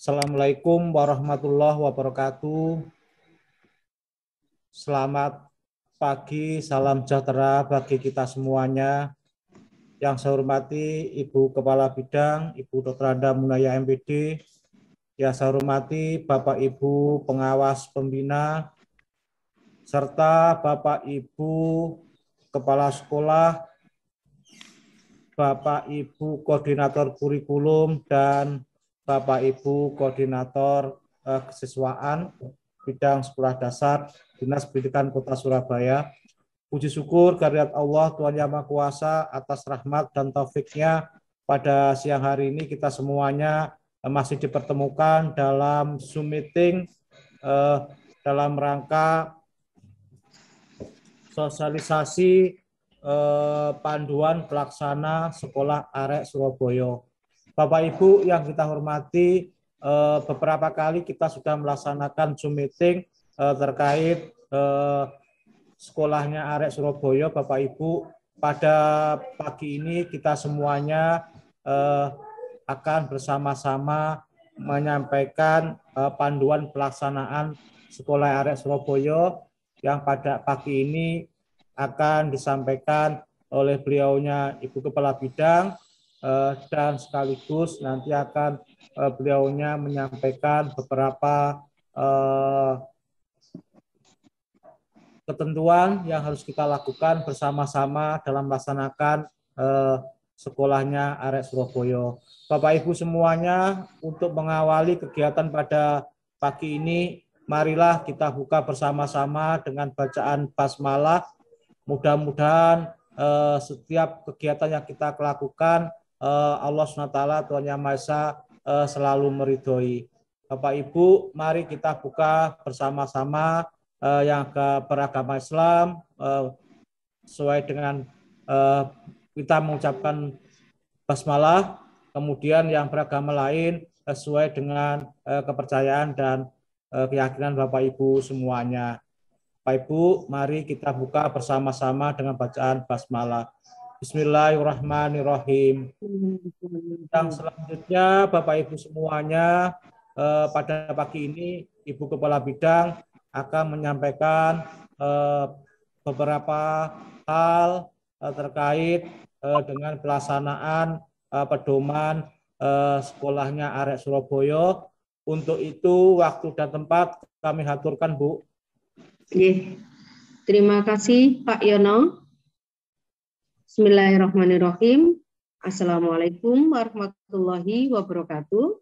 Assalamualaikum warahmatullahi wabarakatuh. Selamat pagi, salam sejahtera bagi kita semuanya. Yang saya hormati Ibu Kepala Bidang, Ibu Dr. Anda Munaya MPD. Yang saya hormati Bapak Ibu Pengawas Pembina, serta Bapak Ibu Kepala Sekolah, Bapak Ibu Koordinator Kurikulum, dan Bapak Ibu Koordinator Kesiswaan Bidang Sekolah Dasar Dinas Pendidikan Kota Surabaya. Puji syukur kehadirat Allah Tuhan Yang Maha Kuasa atas rahmat dan taufiknya pada siang hari ini kita semuanya masih dipertemukan dalam Zoom meeting dalam rangka sosialisasi panduan pelaksana Sekolah Arek Surabaya. Bapak Ibu yang kita hormati, beberapa kali kita sudah melaksanakan Zoom meeting terkait sekolahnya Arek Surabaya. Bapak Ibu, pada pagi ini kita semuanya akan bersama-sama menyampaikan panduan pelaksanaan Sekolah Arek Surabaya yang pada pagi ini akan disampaikan oleh beliaunya Ibu Kepala Bidang, dan sekaligus nanti akan beliaunya menyampaikan beberapa ketentuan yang harus kita lakukan bersama-sama dalam melaksanakan sekolahnya Arek Surabaya. Bapak Ibu semuanya, untuk mengawali kegiatan pada pagi ini, marilah kita buka bersama-sama dengan bacaan basmalah. Mudah-mudahan setiap kegiatan yang kita lakukan, Allah SWT, Tuhan Yang Maha Esa, selalu meridhoi. Bapak Ibu, mari kita buka bersama-sama yang beragama Islam sesuai dengan kita mengucapkan basmalah, kemudian yang beragama lain sesuai dengan kepercayaan dan keyakinan Bapak Ibu semuanya. Bapak Ibu, mari kita buka bersama-sama dengan bacaan basmalah. Bismillahirrahmanirrahim. Yang selanjutnya, Bapak Ibu semuanya, pada pagi ini Ibu Kepala Bidang akan menyampaikan beberapa hal terkait dengan pelaksanaan pedoman sekolahnya Arek Surabaya. Untuk itu, waktu dan tempat kami haturkan, Bu. Terima kasih Pak Yono. Bismillahirrahmanirrahim. Assalamualaikum warahmatullahi wabarakatuh.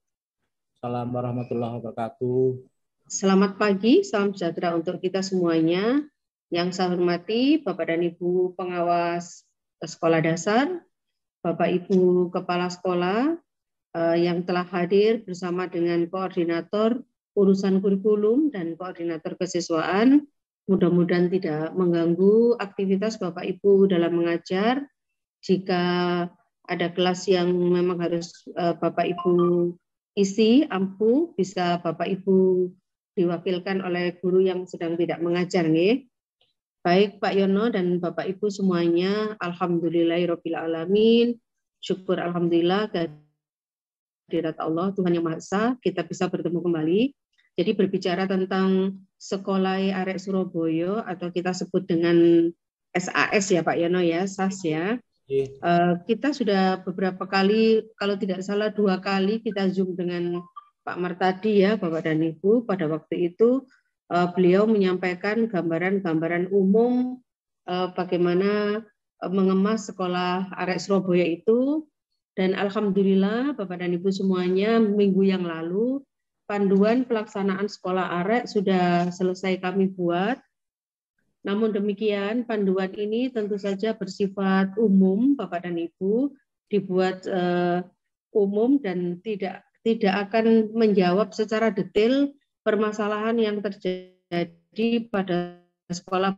Assalamualaikum warahmatullahi wabarakatuh. Selamat pagi, salam sejahtera untuk kita semuanya. Yang saya hormati Bapak dan Ibu Pengawas Sekolah Dasar, Bapak Ibu Kepala Sekolah yang telah hadir bersama dengan Koordinator Urusan Kurikulum dan Koordinator Kesiswaan. Mudah-mudahan tidak mengganggu aktivitas Bapak Ibu dalam mengajar. Jika ada kelas yang memang harus Bapak Ibu isi, ampuh, bisa Bapak Ibu diwakilkan oleh guru yang sedang tidak mengajar. Nih. Baik Pak Yono dan Bapak Ibu semuanya, alhamdulillahirabbil alamin. Syukur alhamdulillah kehadirat Allah Tuhan Yang Maha Esa, kita bisa bertemu kembali. Jadi berbicara tentang Sekolah Arek Surabaya atau kita sebut dengan SAS ya Pak Yono ya, SAS ya. Kita sudah beberapa kali, kalau tidak salah 2 kali kita Zoom dengan Pak Martadi ya Bapak dan Ibu. Pada waktu itu beliau menyampaikan gambaran-gambaran umum bagaimana mengemas Sekolah Arek Surabaya itu. Dan alhamdulillah Bapak dan Ibu semuanya, minggu yang lalu panduan pelaksanaan Sekolah Arek sudah selesai kami buat. Namun demikian, panduan ini tentu saja bersifat umum, Bapak dan Ibu, dibuat umum dan tidak akan menjawab secara detail permasalahan yang terjadi pada sekolah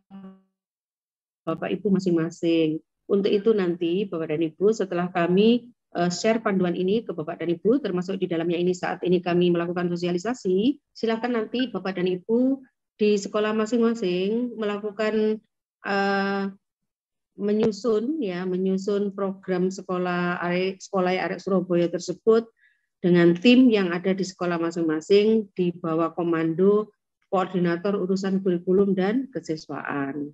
Bapak Ibu masing-masing. Untuk itu nanti Bapak dan Ibu, setelah kami share panduan ini ke Bapak dan Ibu, termasuk di dalamnya ini saat ini kami melakukan sosialisasi, silakan nanti Bapak dan Ibu di sekolah masing-masing melakukan menyusun program sekolah Arek Surabaya tersebut dengan tim yang ada di sekolah masing-masing di bawah komando koordinator urusan kurikulum dan kesiswaan.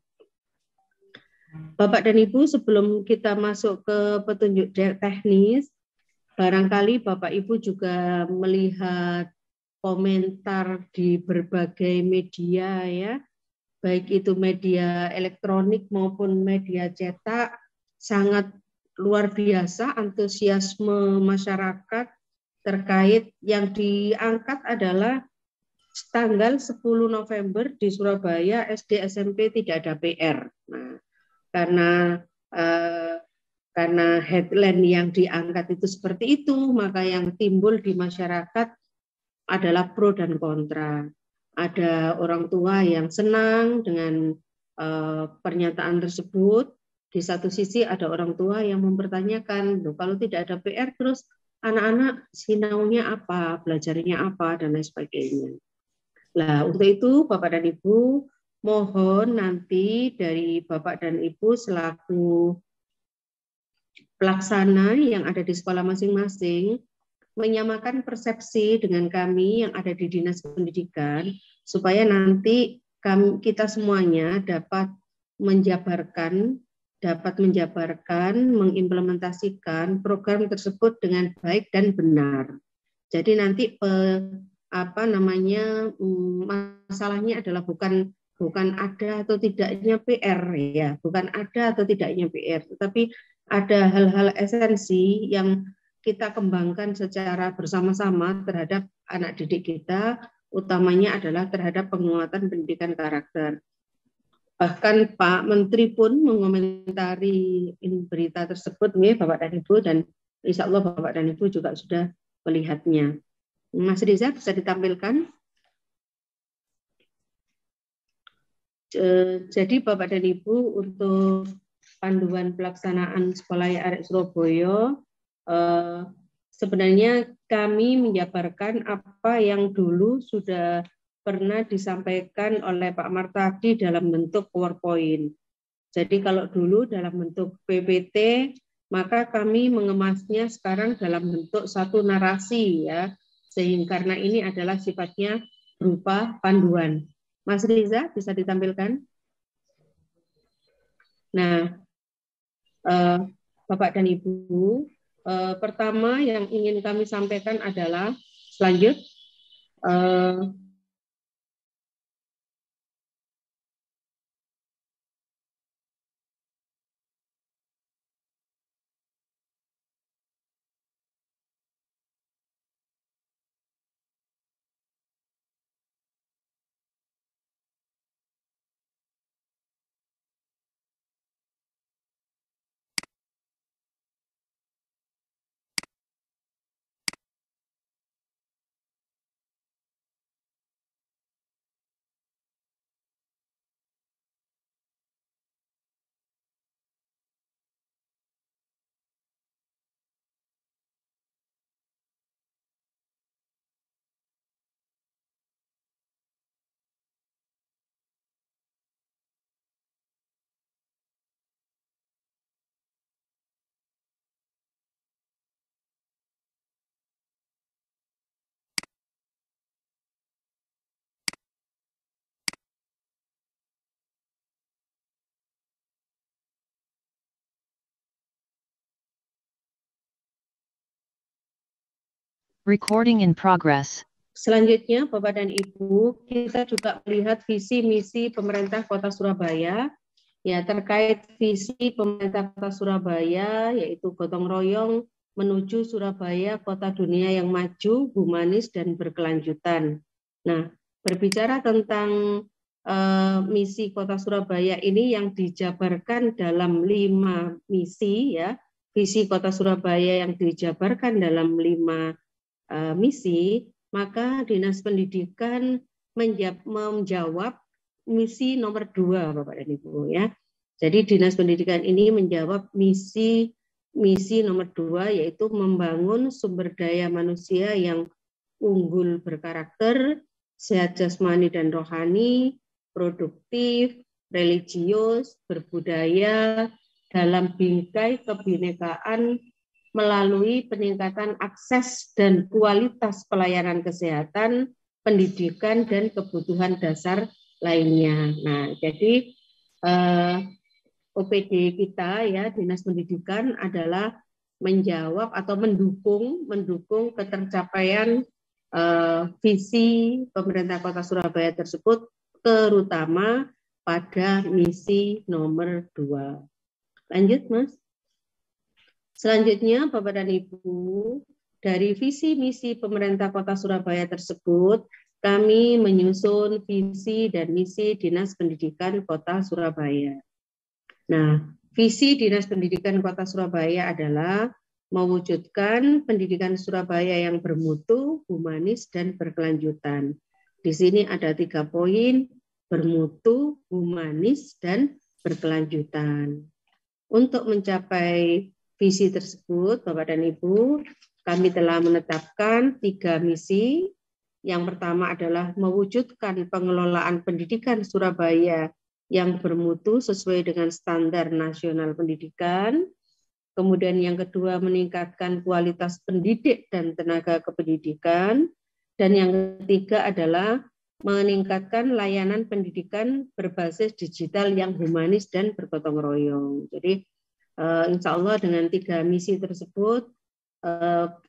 Bapak dan Ibu, sebelum kita masuk ke petunjuk teknis, barangkali Bapak Ibu juga melihat komentar di berbagai media ya, baik itu media elektronik maupun media cetak, sangat luar biasa antusiasme masyarakat terkait yang diangkat adalah tanggal 10 November di Surabaya SD SMP tidak ada PR. Nah, karena headline yang diangkat itu seperti itu, maka yang timbul di masyarakat adalah pro dan kontra. Ada orang tua yang senang dengan pernyataan tersebut. Di satu sisi ada orang tua yang mempertanyakan, kalau tidak ada PR terus anak-anak sinaunya apa, belajarnya apa, dan lain sebagainya. Nah, untuk itu Bapak dan Ibu, mohon nanti dari Bapak dan Ibu selaku pelaksana yang ada di sekolah masing-masing menyamakan persepsi dengan kami yang ada di Dinas Pendidikan supaya nanti kita semuanya dapat menjabarkan, mengimplementasikan program tersebut dengan baik dan benar. Jadi nanti masalahnya adalah bukan ada atau tidaknya PR ya, bukan ada atau tidaknya PR, tetapi ada hal-hal esensi yang kita kembangkan secara bersama-sama terhadap anak didik kita, utamanya adalah terhadap penguatan pendidikan karakter. Bahkan Pak Menteri pun mengomentari berita tersebut, nih Bapak dan Ibu, dan insya Allah Bapak dan Ibu juga sudah melihatnya. Mas Riza bisa ditampilkan. Jadi Bapak dan Ibu, untuk panduan pelaksanaan Sekolah Arek Surabaya, sebenarnya kami menjabarkan apa yang dulu sudah pernah disampaikan oleh Pak Martadi dalam bentuk PowerPoint. Jadi kalau dulu dalam bentuk PPT, maka kami mengemasnya sekarang dalam bentuk satu narasi ya, sehingga karena ini adalah sifatnya berupa panduan. Mas Riza bisa ditampilkan. Nah, Bapak dan Ibu, pertama yang ingin kami sampaikan adalah selanjutnya Recording in progress. Selanjutnya, Bapak dan Ibu, kita juga melihat visi misi pemerintah Kota Surabaya. Ya, terkait visi pemerintah Kota Surabaya, yaitu gotong royong menuju Surabaya, kota dunia yang maju, humanis, dan berkelanjutan. Nah, berbicara tentang misi Kota Surabaya ini yang dijabarkan dalam 5 misi, ya, visi Kota Surabaya yang dijabarkan dalam 5 misi, maka Dinas Pendidikan menjawab misi nomor 2, Bapak dan Ibu ya. Jadi Dinas Pendidikan ini menjawab misi nomor 2, yaitu membangun sumber daya manusia yang unggul berkarakter, sehat jasmani dan rohani, produktif, religius, berbudaya, dalam bingkai kebinekaan melalui peningkatan akses dan kualitas pelayanan kesehatan, pendidikan, dan kebutuhan dasar lainnya. Nah, jadi OPD kita ya, Dinas Pendidikan adalah menjawab atau mendukung ketercapaian visi pemerintah Kota Surabaya tersebut, terutama pada misi nomor 2. Lanjut, Mas. Selanjutnya, Bapak dan Ibu, dari visi misi pemerintah Kota Surabaya tersebut, kami menyusun visi dan misi Dinas Pendidikan Kota Surabaya. Nah, visi Dinas Pendidikan Kota Surabaya adalah mewujudkan pendidikan Surabaya yang bermutu, humanis, dan berkelanjutan. Di sini ada 3 poin, bermutu, humanis, dan berkelanjutan. Untuk mencapai visi tersebut, Bapak dan Ibu, kami telah menetapkan 3 misi. Yang pertama adalah mewujudkan pengelolaan pendidikan Surabaya yang bermutu sesuai dengan standar nasional pendidikan. Kemudian yang kedua, meningkatkan kualitas pendidik dan tenaga kependidikan. Dan yang ketiga adalah meningkatkan layanan pendidikan berbasis digital yang humanis dan bergotong royong. Jadi insya Allah dengan 3 misi tersebut,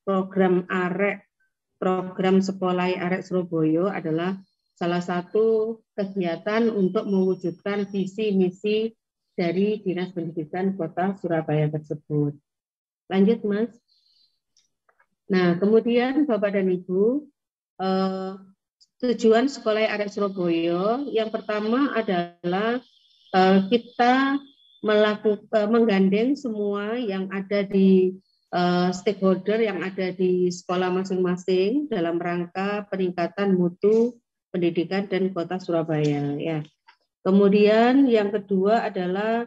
program AREK, program Sekolah Arek Surabaya adalah salah satu kegiatan untuk mewujudkan visi misi dari Dinas Pendidikan Kota Surabaya tersebut. Lanjut, Mas. Nah, kemudian Bapak dan Ibu, tujuan Sekolah Arek Surabaya yang pertama adalah kita menggandeng semua yang ada di stakeholder yang ada di sekolah masing-masing dalam rangka peningkatan mutu pendidikan dan Kota Surabaya. Ya. Kemudian yang kedua adalah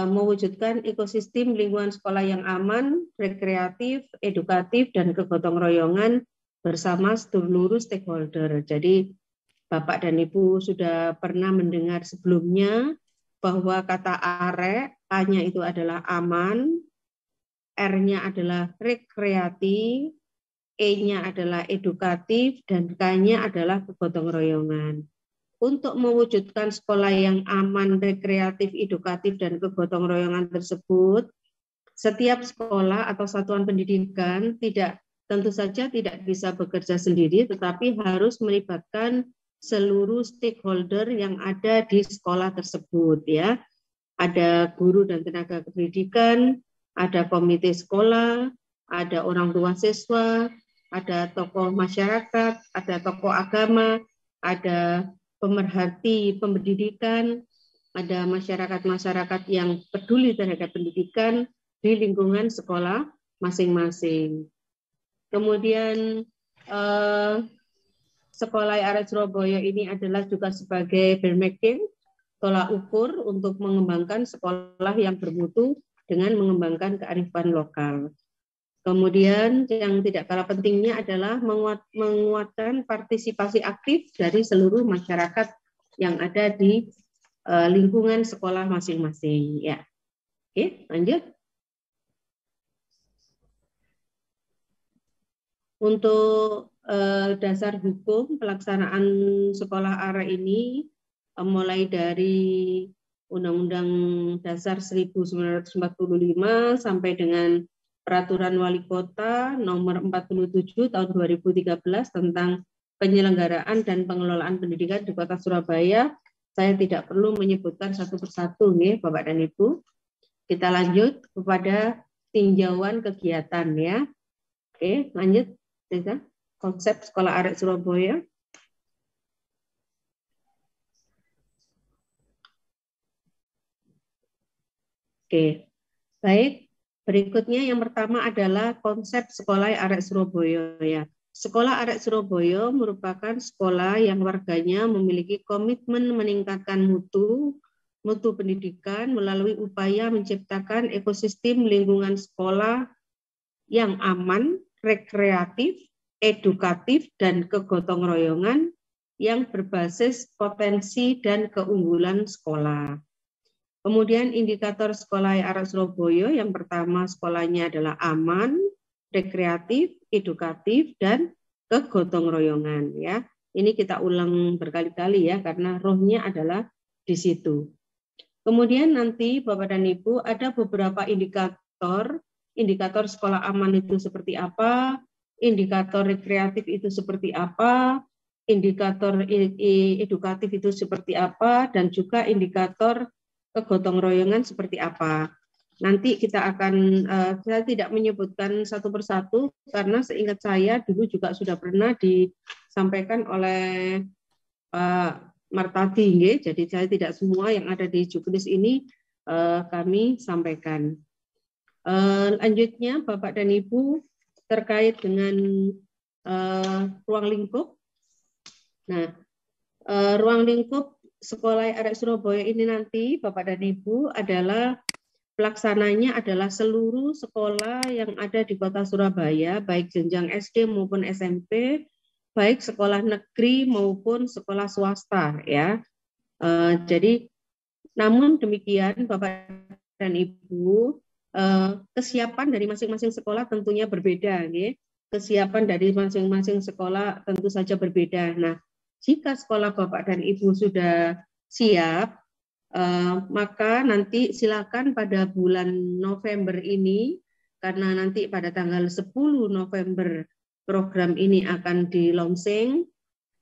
mewujudkan ekosistem lingkungan sekolah yang aman, rekreatif, edukatif, dan kegotong royongan bersama seluruh stakeholder. Jadi Bapak dan Ibu sudah pernah mendengar sebelumnya bahwa kata arek, A-nya itu adalah aman, R-nya adalah rekreatif, E-nya adalah edukatif, dan K-nya adalah kegotong royongan. Untuk mewujudkan sekolah yang aman, rekreatif, edukatif, dan kegotong royongan tersebut, setiap sekolah atau satuan pendidikan tentu saja tidak bisa bekerja sendiri, tetapi harus melibatkan seluruh stakeholder yang ada di sekolah tersebut. Ya, ada guru dan tenaga kependidikan, ada komite sekolah, ada orang tua siswa, ada tokoh masyarakat, ada tokoh agama, ada pemerhati pendidikan, ada masyarakat-masyarakat yang peduli terhadap pendidikan di lingkungan sekolah masing-masing. Kemudian Sekolah Arek Surabaya ini adalah juga sebagai benchmarking, tolak ukur untuk mengembangkan sekolah yang bermutu dengan mengembangkan kearifan lokal. Kemudian yang tidak kalah pentingnya adalah menguatkan partisipasi aktif dari seluruh masyarakat yang ada di lingkungan sekolah masing-masing. Ya, oke, lanjut. Untuk dasar hukum pelaksanaan sekolah arek ini mulai dari Undang-Undang Dasar 1945 sampai dengan Peraturan Wali Kota Nomor 47 Tahun 2013 tentang penyelenggaraan dan pengelolaan pendidikan di Kota Surabaya. Saya tidak perlu menyebutkan satu persatu nih, Bapak dan Ibu. Kita lanjut kepada tinjauan kegiatan ya. Oke, lanjut. Konsep Sekolah Arek Surabaya. Oke, baik. Berikutnya yang pertama adalah konsep Sekolah Arek Surabaya. Ya. Sekolah Arek Surabaya merupakan sekolah yang warganya memiliki komitmen meningkatkan mutu pendidikan melalui upaya menciptakan ekosistem lingkungan sekolah yang aman, rekreatif, edukatif, dan kegotong royongan yang berbasis potensi dan keunggulan sekolah. Kemudian indikator sekolah arek Surabaya yang pertama sekolahnya adalah aman, rekreatif, edukatif, dan kegotong royongan ya. Ini kita ulang berkali-kali ya karena rohnya adalah di situ. Kemudian nanti Bapak dan Ibu ada beberapa indikator sekolah aman itu seperti apa, indikator rekreatif itu seperti apa, indikator edukatif itu seperti apa, dan juga indikator kegotong royongan seperti apa. Nanti kita akan, saya tidak menyebutkan satu persatu karena seingat saya dulu juga sudah pernah disampaikan oleh Pak Martadi, jadi saya tidak semua yang ada di juknis ini kami sampaikan. Lanjutnya Bapak dan Ibu terkait dengan ruang lingkup. Nah, ruang lingkup sekolah arek Surabaya ini nanti Bapak dan Ibu adalah pelaksananya adalah seluruh sekolah yang ada di Kota Surabaya, baik jenjang SD maupun SMP, baik sekolah negeri maupun sekolah swasta ya. Jadi namun demikian Bapak dan Ibu, kesiapan dari masing-masing sekolah tentunya berbeda ya. Kesiapan dari masing-masing sekolah tentu saja berbeda. Nah, jika sekolah Bapak dan Ibu sudah siap, maka nanti silakan pada bulan November ini, karena nanti pada tanggal 10 November program ini akan di-launching.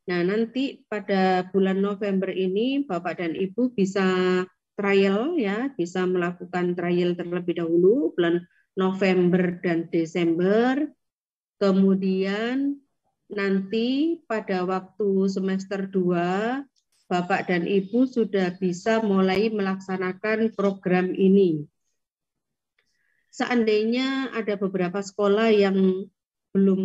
Nah, nanti pada bulan November ini Bapak dan Ibu bisa trial ya, bisa melakukan trial terlebih dahulu bulan November dan Desember. Kemudian nanti pada waktu semester 2 Bapak dan Ibu sudah bisa mulai melaksanakan program ini. Seandainya ada beberapa sekolah yang belum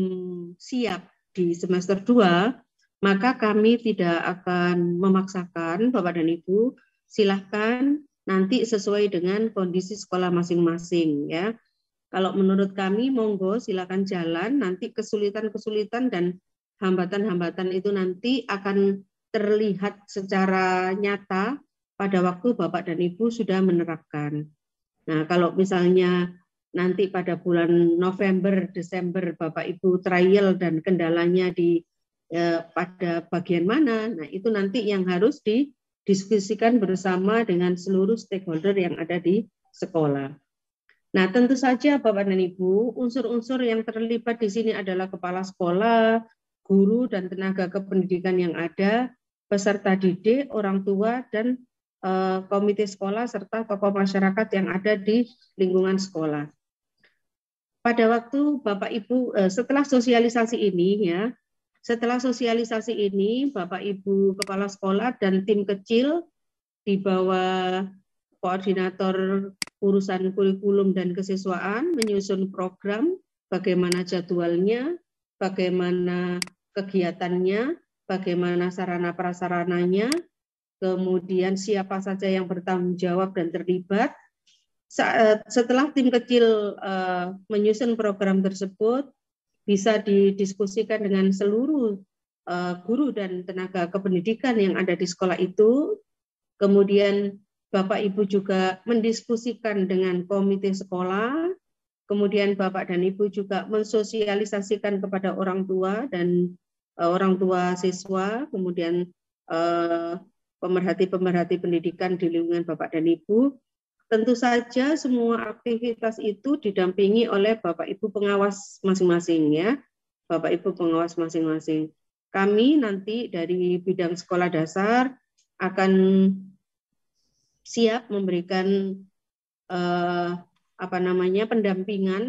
siap di semester 2, maka kami tidak akan memaksakan Bapak dan Ibu, silahkan nanti sesuai dengan kondisi sekolah masing-masing ya. Kalau menurut kami monggo silakan jalan, nanti kesulitan-kesulitan dan hambatan-hambatan itu nanti akan terlihat secara nyata pada waktu Bapak dan Ibu sudah menerapkan. Nah, kalau misalnya nanti pada bulan November, Desember Bapak Ibu trial dan kendalanya pada bagian mana, nah itu nanti yang harus didiskusikan bersama dengan seluruh stakeholder yang ada di sekolah. Nah, tentu saja Bapak dan Ibu, unsur-unsur yang terlibat di sini adalah kepala sekolah, guru dan tenaga kependidikan yang ada, peserta didik, orang tua, dan komite sekolah, serta tokoh masyarakat yang ada di lingkungan sekolah. Pada waktu Bapak Ibu, setelah sosialisasi ini, ya, Bapak Ibu kepala sekolah dan tim kecil di bawah koordinator urusan kurikulum dan kesiswaan menyusun program, bagaimana jadwalnya, bagaimana kegiatannya, bagaimana sarana prasarananya, kemudian siapa saja yang bertanggung jawab dan terlibat. Setelah tim kecil menyusun program tersebut, bisa didiskusikan dengan seluruh guru dan tenaga kependidikan yang ada di sekolah itu. Kemudian Bapak Ibu juga mendiskusikan dengan komite sekolah. Kemudian Bapak dan Ibu juga mensosialisasikan kepada orang tua dan orang tua siswa, kemudian pemerhati-pemerhati pendidikan di lingkungan Bapak dan Ibu. Tentu saja semua aktivitas itu didampingi oleh Bapak Ibu pengawas masing-masing ya. Bapak Ibu pengawas masing-masing. Kami nanti dari bidang sekolah dasar akan siap memberikan pendampingan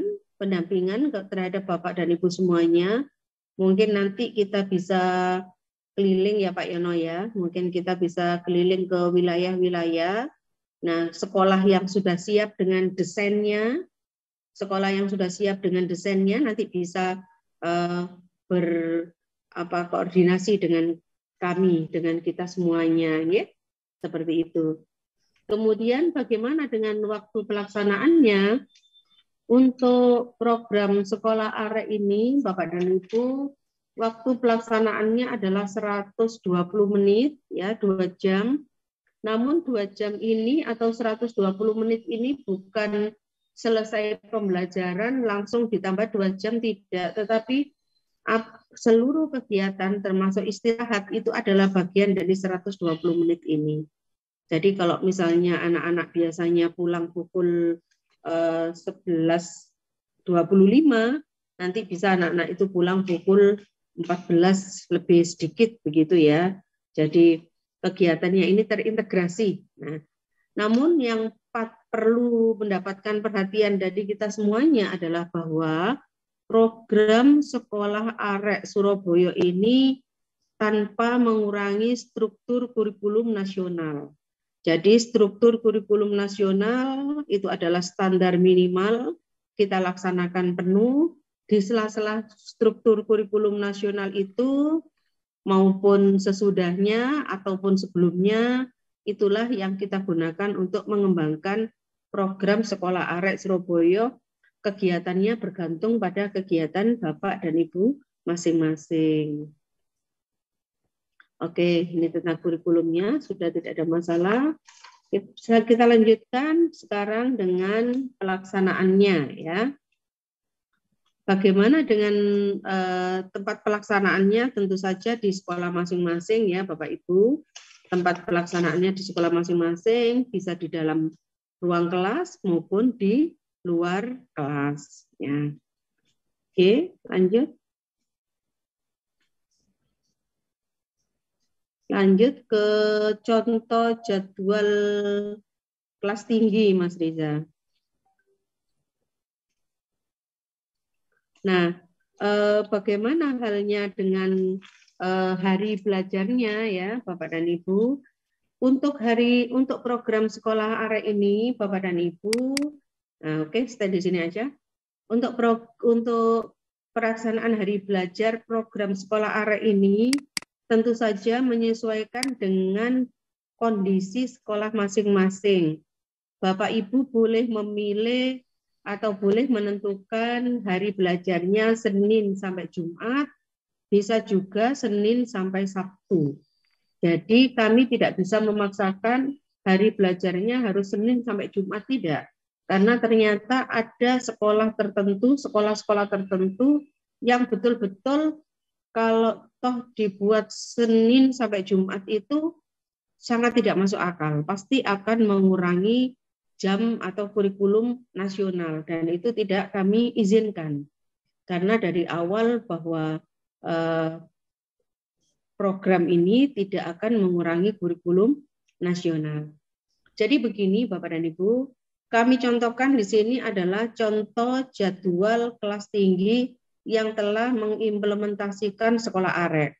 terhadap Bapak dan Ibu semuanya. Mungkin nanti kita bisa keliling ya Pak Yono ya. Mungkin kita bisa keliling ke wilayah-wilayah. Nah, sekolah yang sudah siap dengan desainnya, nanti bisa koordinasi dengan kami, dengan kita semuanya, ya, seperti itu. Kemudian bagaimana dengan waktu pelaksanaannya? Untuk program sekolah arek ini, Bapak dan Ibu, waktu pelaksanaannya adalah 120 menit, ya, 2 jam. Namun 2 jam ini atau 120 menit ini bukan selesai pembelajaran langsung ditambah 2 jam, tidak. Tetapi seluruh kegiatan termasuk istirahat itu adalah bagian dari 120 menit ini. Jadi kalau misalnya anak-anak biasanya pulang pukul 11.25, nanti bisa anak-anak itu pulang pukul 14 lebih sedikit begitu ya. Jadi kegiatannya ini terintegrasi. Nah, namun yang perlu mendapatkan perhatian dari kita semuanya adalah bahwa program Sekolah Arek Surabaya ini tanpa mengurangi struktur kurikulum nasional. Jadi struktur kurikulum nasional itu adalah standar minimal, kita laksanakan penuh. Di sela-sela struktur kurikulum nasional itu maupun sesudahnya ataupun sebelumnya, itulah yang kita gunakan untuk mengembangkan program Sekolah Arek Surabaya. Kegiatannya bergantung pada kegiatan Bapak dan Ibu masing-masing. Oke, ini tentang kurikulumnya, sudah tidak ada masalah. Kita lanjutkan sekarang dengan pelaksanaannya ya. Bagaimana dengan tempat pelaksanaannya? Tentu saja di sekolah masing-masing ya Bapak Ibu. Tempat pelaksanaannya di sekolah masing-masing, bisa di dalam ruang kelas maupun di luar kelas ya. Oke, lanjut. Lanjut ke contoh jadwal kelas tinggi, Mas Riza. Nah, bagaimana halnya dengan hari belajarnya ya, Bapak dan Ibu? Untuk program sekolah arek ini, Bapak dan Ibu, nah, oke, stay di sini aja. Untuk pelaksanaan hari belajar program sekolah arek ini tentu saja menyesuaikan dengan kondisi sekolah masing-masing. Bapak Ibu boleh memilih atau boleh menentukan hari belajarnya Senin sampai Jumat, bisa juga Senin sampai Sabtu. Jadi kami tidak bisa memaksakan hari belajarnya harus Senin sampai Jumat, tidak. Karena ternyata ada sekolah-sekolah tertentu yang betul-betul kalau toh dibuat Senin sampai Jumat itu sangat tidak masuk akal. Pasti akan mengurangi jam atau kurikulum nasional dan itu tidak kami izinkan. Karena dari awal bahwa program ini tidak akan mengurangi kurikulum nasional. Jadi begini Bapak dan Ibu, kami contohkan di sini adalah contoh jadwal kelas tinggi yang telah mengimplementasikan sekolah arek.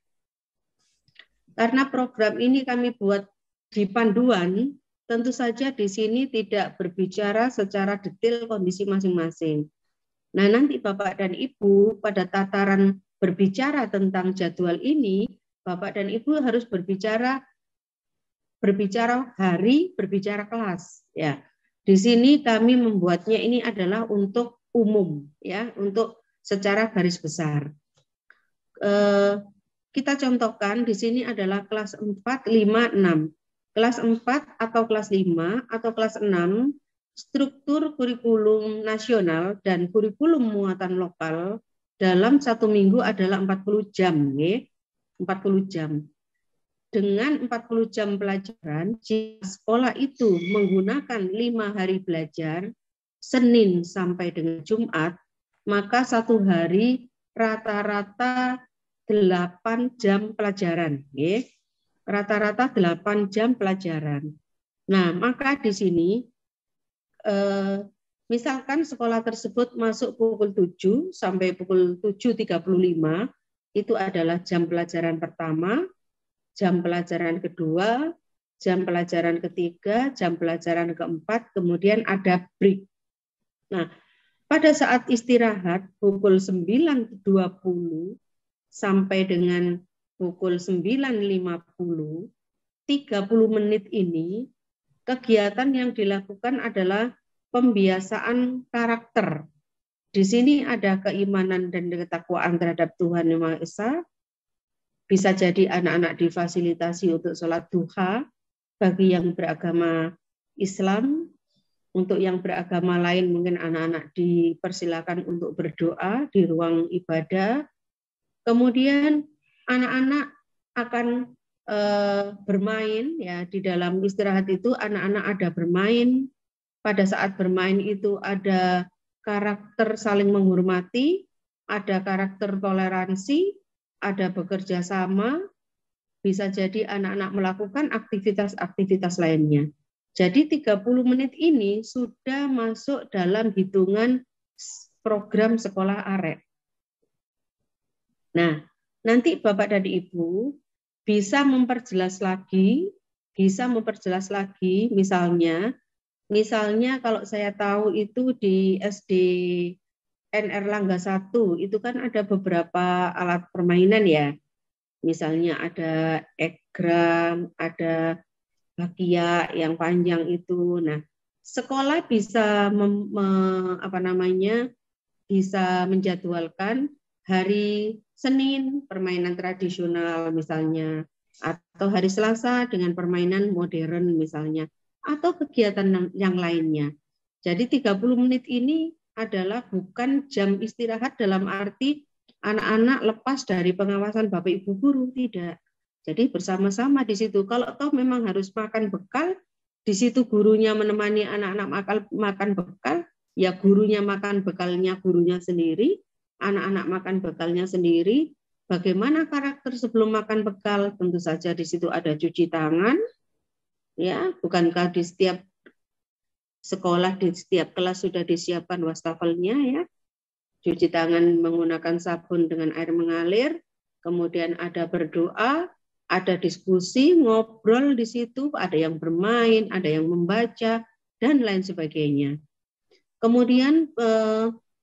Karena program ini kami buat di panduan, tentu saja di sini tidak berbicara secara detail kondisi masing-masing. Nah, nanti Bapak dan Ibu pada tataran berbicara tentang jadwal ini, Bapak dan Ibu harus berbicara hari, berbicara kelas. Ya, di sini kami membuatnya ini adalah untuk umum, ya, untuk secara garis besar. Kita contohkan di sini adalah kelas 4, 5, 6. Kelas 4 atau kelas 5 atau kelas 6, struktur kurikulum nasional dan kurikulum muatan lokal dalam 1 minggu adalah 40 jam. Ya. 40 jam. Dengan 40 jam pelajaran, jika sekolah itu menggunakan 5 hari belajar, Senin sampai dengan Jumat, maka 1 hari rata-rata 8 jam pelajaran. Rata-rata 8 jam pelajaran. Nah, maka di sini, misalkan sekolah tersebut masuk pukul 7 sampai pukul 7.35, itu adalah jam pelajaran pertama, jam pelajaran kedua, jam pelajaran ketiga, jam pelajaran keempat, kemudian ada break. Nah, pada saat istirahat pukul 9.20 sampai dengan pukul 9.50, 30 menit ini, kegiatan yang dilakukan adalah pembiasaan karakter. Di sini ada keimanan dan ketakwaan terhadap Tuhan Yang Maha Esa. Bisa jadi anak-anak difasilitasi untuk sholat duha, bagi yang beragama Islam. Untuk yang beragama lain mungkin anak-anak dipersilakan untuk berdoa di ruang ibadah. Kemudian anak-anak akan bermain ya, di dalam istirahat itu anak-anak ada bermain. Pada saat bermain itu ada karakter saling menghormati, ada karakter toleransi, ada bekerja sama. Bisa jadi anak-anak melakukan aktivitas-aktivitas lainnya. Jadi 30 menit ini sudah masuk dalam hitungan program sekolah AREK. Nah, nanti Bapak dan Ibu bisa memperjelas lagi, misalnya kalau saya tahu itu di SD NR Langga 1 itu kan ada beberapa alat permainan ya. Misalnya ada egram, ada bakia yang panjang itu. Nah, sekolah bisa bisa menjadwalkan hari Senin permainan tradisional misalnya, atau hari Selasa dengan permainan modern misalnya, atau kegiatan yang lainnya. Jadi 30 menit ini adalah bukan jam istirahat dalam arti anak-anak lepas dari pengawasan Bapak Ibu guru, tidak. Jadi bersama-sama di situ. Kalau toh memang harus makan bekal, di situ gurunya menemani anak-anak makan bekal, ya gurunya makan bekalnya gurunya sendiri, anak-anak makan bekalnya sendiri. Bagaimana karakter sebelum makan bekal? Tentu saja di situ ada cuci tangan, ya, bukankah di setiap sekolah, di setiap kelas sudah disiapkan wastafelnya ya. Cuci tangan menggunakan sabun dengan air mengalir, kemudian ada berdoa, ada diskusi, ngobrol di situ, ada yang bermain, ada yang membaca, dan lain sebagainya. Kemudian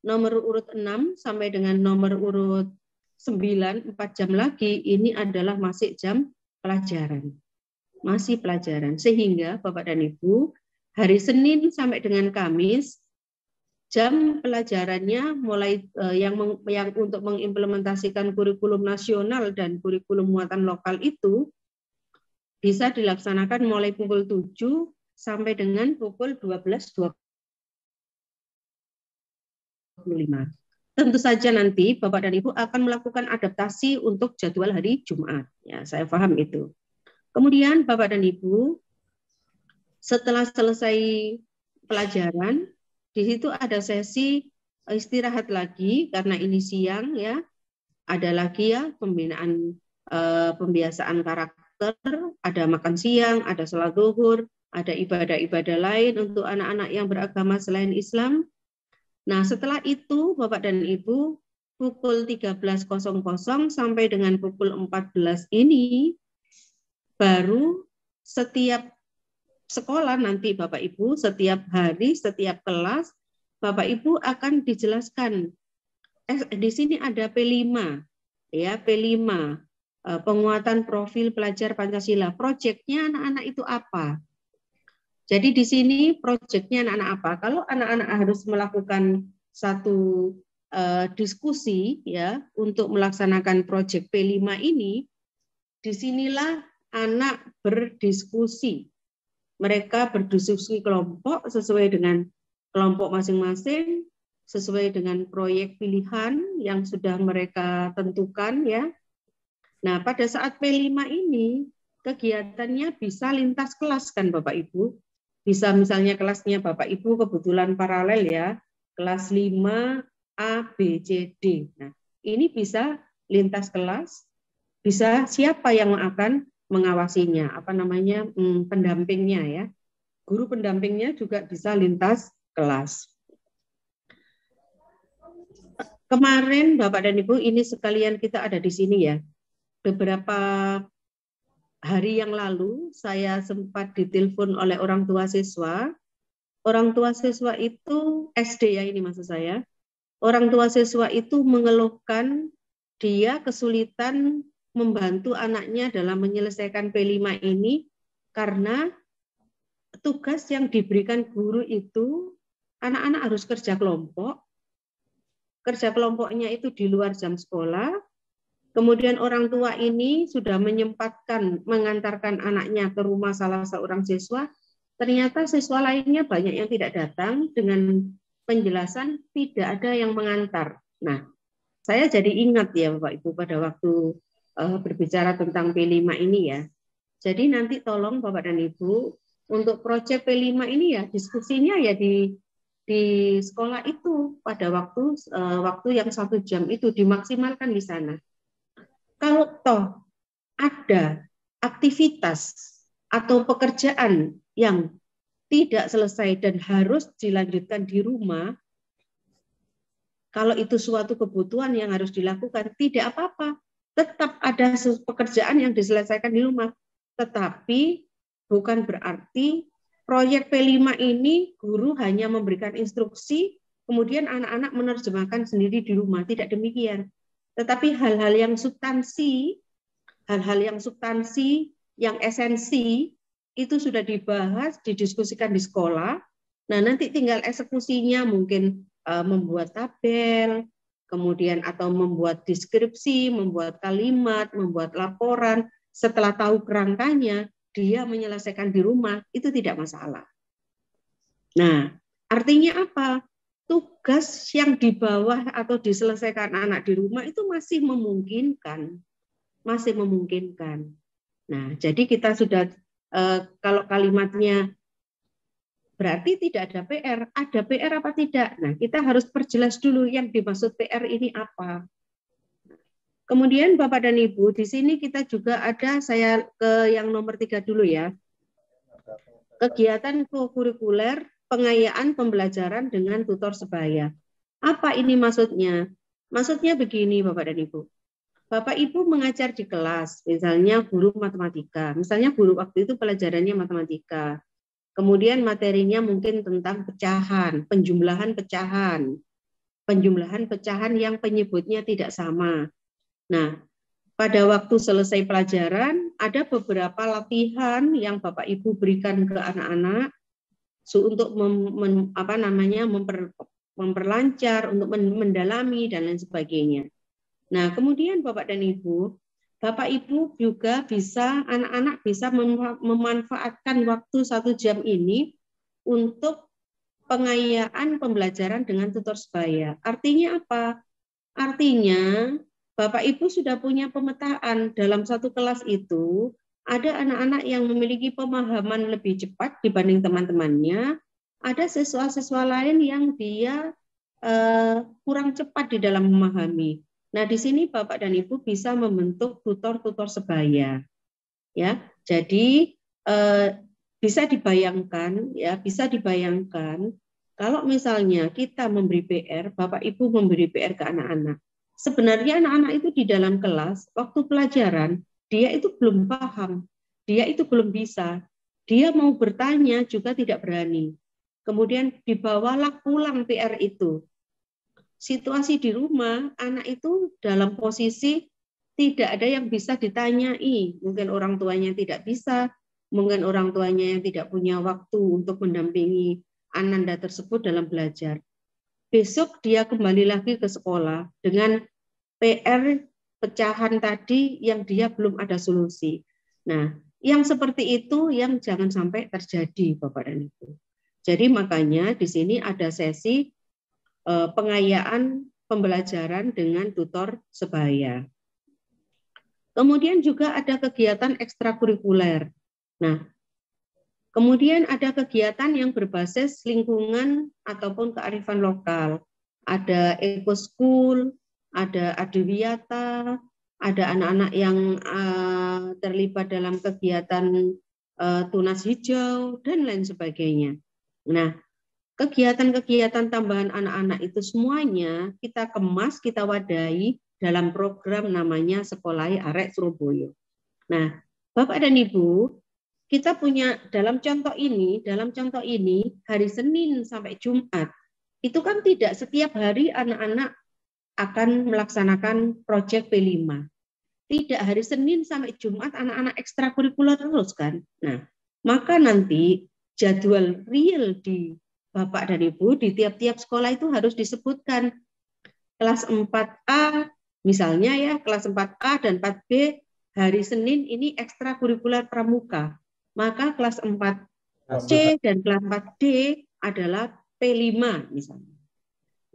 nomor urut 6 sampai dengan nomor urut 9, 4 jam lagi, ini adalah masih jam pelajaran. Masih pelajaran. Sehingga Bapak dan Ibu, hari Senin sampai dengan Kamis, jam pelajarannya mulai yang untuk mengimplementasikan kurikulum nasional dan kurikulum muatan lokal itu bisa dilaksanakan mulai pukul 7 sampai dengan pukul 12.25. Tentu saja nanti Bapak dan Ibu akan melakukan adaptasi untuk jadwal hari Jumat. Ya, saya paham itu. Kemudian Bapak dan Ibu, setelah selesai pelajaran, di situ ada sesi istirahat lagi karena ini siang ya. Ada lagi ya pembinaan pembiasaan karakter, ada makan siang, ada sholat zuhur, ada ibadah-ibadah lain untuk anak-anak yang beragama selain Islam. Nah, setelah itu Bapak dan Ibu pukul 13.00 sampai dengan pukul 14 ini baru setiap sekolah nanti Bapak Ibu, setiap hari, setiap kelas, Bapak Ibu akan dijelaskan. Di sini ada P5, ya P5, penguatan profil pelajar Pancasila. Proyeknya anak-anak itu apa? Jadi di sini proyeknya anak-anak apa? Kalau anak-anak harus melakukan satu diskusi, ya, untuk melaksanakan proyek P5 ini, disinilah anak berdiskusi. Mereka berdiskusi kelompok sesuai dengan kelompok masing-masing, sesuai dengan proyek pilihan yang sudah mereka tentukan ya. Nah, pada saat P5 ini kegiatannya bisa lintas kelas kan Bapak Ibu. Bisa misalnya kelasnya Bapak Ibu kebetulan paralel ya, kelas 5 A, B, C, D. Nah, ini bisa lintas kelas, bisa siapa yang akan mengawasinya, pendampingnya ya. Guru pendampingnya juga bisa lintas kelas. Kemarin Bapak dan Ibu ini sekalian kita ada di sini ya. Beberapa hari yang lalu saya sempat ditelepon oleh orang tua siswa. Orang tua siswa itu SD ya ini maksud saya. Orang tua siswa itu mengeluhkan dia kesulitan membantu anaknya dalam menyelesaikan P5 ini karena tugas yang diberikan guru itu anak-anak harus kerja kelompok. Kerja kelompoknya itu di luar jam sekolah. Kemudian orang tua ini sudah menyempatkan mengantarkan anaknya ke rumah salah seorang siswa, ternyata siswa lainnya banyak yang tidak datang dengan penjelasan tidak ada yang mengantar. Nah, saya jadi ingat ya Bapak Ibu pada waktu berbicara tentang P5 ini ya. Jadi nanti tolong Bapak dan Ibu untuk proyek P5 ini ya diskusinya ya di sekolah itu pada waktu yang 1 jam itu dimaksimalkan di sana. Kalau toh ada aktivitas atau pekerjaan yang tidak selesai dan harus dilanjutkan di rumah, kalau itu suatu kebutuhan yang harus dilakukan, tidak apa-apa. Tetap ada pekerjaan yang diselesaikan di rumah. Tetapi bukan berarti proyek P5 ini guru hanya memberikan instruksi, kemudian anak-anak menerjemahkan sendiri di rumah. Tidak demikian. Tetapi hal-hal yang substansi, yang esensi, itu sudah dibahas, didiskusikan di sekolah. Nah, nanti tinggal eksekusinya mungkin membuat tabel, kemudian atau membuat deskripsi, membuat kalimat, membuat laporan. Setelah tahu kerangkanya, dia menyelesaikan di rumah, itu tidak masalah. Nah, artinya apa? Tugas yang di bawah atau diselesaikan anak di rumah itu masih memungkinkan. Masih memungkinkan. Nah, jadi kita sudah, kalau kalimatnya berarti tidak ada PR. Ada PR apa tidak? Nah, kita harus perjelas dulu yang dimaksud PR ini apa. Kemudian Bapak dan Ibu, di sini kita juga ada, saya ke yang nomor 3 dulu ya. Kegiatan kurikuler pengayaan pembelajaran dengan tutor sebaya. Apa ini maksudnya? Maksudnya begini Bapak dan Ibu. Bapak Ibu mengajar di kelas, misalnya guru matematika. Misalnya guru waktu itu pelajarannya matematika. Kemudian materinya mungkin tentang pecahan, penjumlahan pecahan yang penyebutnya tidak sama. Nah, pada waktu selesai pelajaran, ada beberapa latihan yang Bapak Ibu berikan ke anak-anak untuk memperlancar, untuk mendalami dan lain sebagainya. Nah, kemudian Bapak dan Ibu, Bapak Ibu juga bisa, anak-anak bisa memanfaatkan waktu 1 jam ini untuk pengayaan pembelajaran dengan tutor sebaya. Artinya apa? Artinya Bapak Ibu sudah punya pemetaan dalam satu kelas itu, ada anak-anak yang memiliki pemahaman lebih cepat dibanding teman-temannya, ada siswa-siswa lain yang dia kurang cepat di dalam memahami. Nah, di sini Bapak dan Ibu bisa membentuk tutor-tutor sebaya. Ya. Jadi bisa dibayangkan kalau misalnya kita memberi PR, Bapak Ibu memberi PR ke anak-anak. Sebenarnya anak-anak itu di dalam kelas, waktu pelajaran, dia itu belum paham, dia itu belum bisa. Dia mau bertanya juga tidak berani. Kemudian dibawalah pulang PR itu. Situasi di rumah, anak itu dalam posisi tidak ada yang bisa ditanyai. Mungkin orang tuanya tidak bisa, mungkin orang tuanya yang tidak punya waktu untuk mendampingi ananda tersebut dalam belajar. Besok dia kembali lagi ke sekolah dengan PR pecahan tadi yang dia belum ada solusi. Nah, yang seperti itu yang jangan sampai terjadi, Bapak dan Ibu. Jadi makanya di sini ada sesi pengayaan pembelajaran dengan tutor sebaya. Kemudian juga ada kegiatan ekstrakurikuler. Nah, kemudian ada kegiatan yang berbasis lingkungan ataupun kearifan lokal. Ada Eco-School, ada Adiwiyata, ada anak-anak yang terlibat dalam kegiatan tunas hijau, dan lain sebagainya. Nah, kegiatan-kegiatan tambahan anak-anak itu semuanya kita kemas, kita wadahi dalam program namanya Sekolahi Arek Surabaya. Nah, Bapak dan Ibu, kita punya dalam contoh ini hari Senin sampai Jumat, itu kan tidak setiap hari anak-anak akan melaksanakan proyek P5. Tidak hari Senin sampai Jumat anak-anak ekstrakurikuler terus kan. Nah, maka nanti jadwal real di Bapak dan Ibu di tiap-tiap sekolah itu harus disebutkan kelas 4A Misalnya ya kelas 4A dan 4B hari Senin ini ekstrakurikuler pramuka. Maka kelas 4C dan kelas 4D adalah P5 misalnya.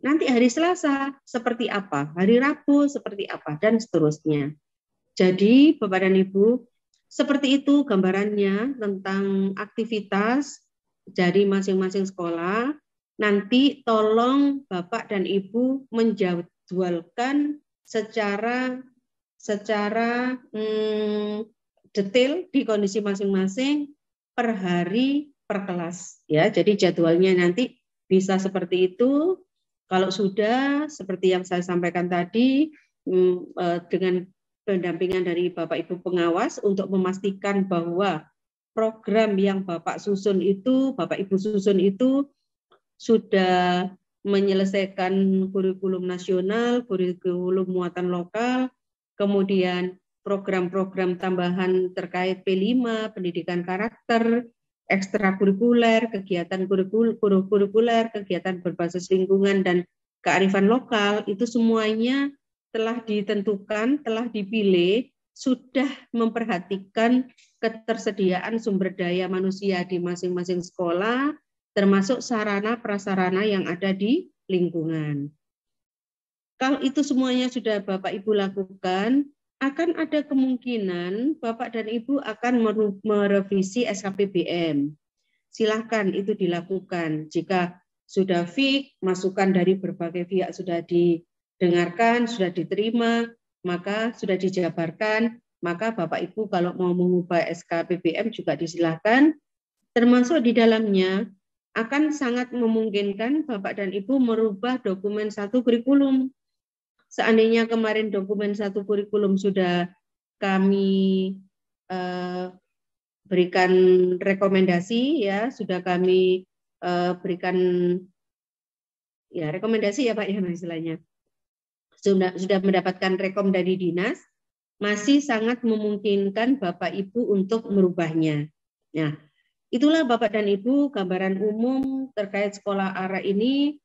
Nanti hari Selasa seperti apa, hari Rabu seperti apa, dan seterusnya. Jadi Bapak dan Ibu, seperti itu gambarannya tentang aktivitas dari masing-masing sekolah. Nanti tolong Bapak dan Ibu menjadwalkan secara detail di kondisi masing-masing per hari per kelas ya. Jadi jadwalnya nanti bisa seperti itu. Kalau sudah seperti yang saya sampaikan tadi dengan pendampingan dari Bapak Ibu pengawas untuk memastikan bahwa program yang Bapak susun itu, Bapak Ibu susun itu sudah menyelesaikan kurikulum nasional, kurikulum muatan lokal, kemudian program-program tambahan terkait P5, pendidikan karakter, ekstrakurikuler, kegiatan kurikuler, kegiatan berbasis lingkungan dan kearifan lokal, itu semuanya telah ditentukan, telah dipilih, sudah memperhatikan ketersediaan sumber daya manusia di masing-masing sekolah, termasuk sarana prasarana yang ada di lingkungan. Kalau itu semuanya sudah Bapak Ibu lakukan, akan ada kemungkinan Bapak dan Ibu akan merevisi SKPBM. Silahkan itu dilakukan. Jika sudah fix, masukan dari berbagai pihak sudah didengarkan, sudah diterima, maka sudah dijabarkan, maka Bapak Ibu kalau mau mengubah SKPBM juga disilahkan, termasuk di dalamnya akan sangat memungkinkan Bapak dan Ibu merubah dokumen satu kurikulum. Seandainya kemarin dokumen satu kurikulum sudah kami berikan rekomendasi, ya sudah kami berikan ya rekomendasi ya Pak ya istilahnya. Sudah mendapatkan rekom dari dinas, masih sangat memungkinkan Bapak Ibu untuk merubahnya. Nah, itulah Bapak dan Ibu gambaran umum terkait sekolah ARA ini.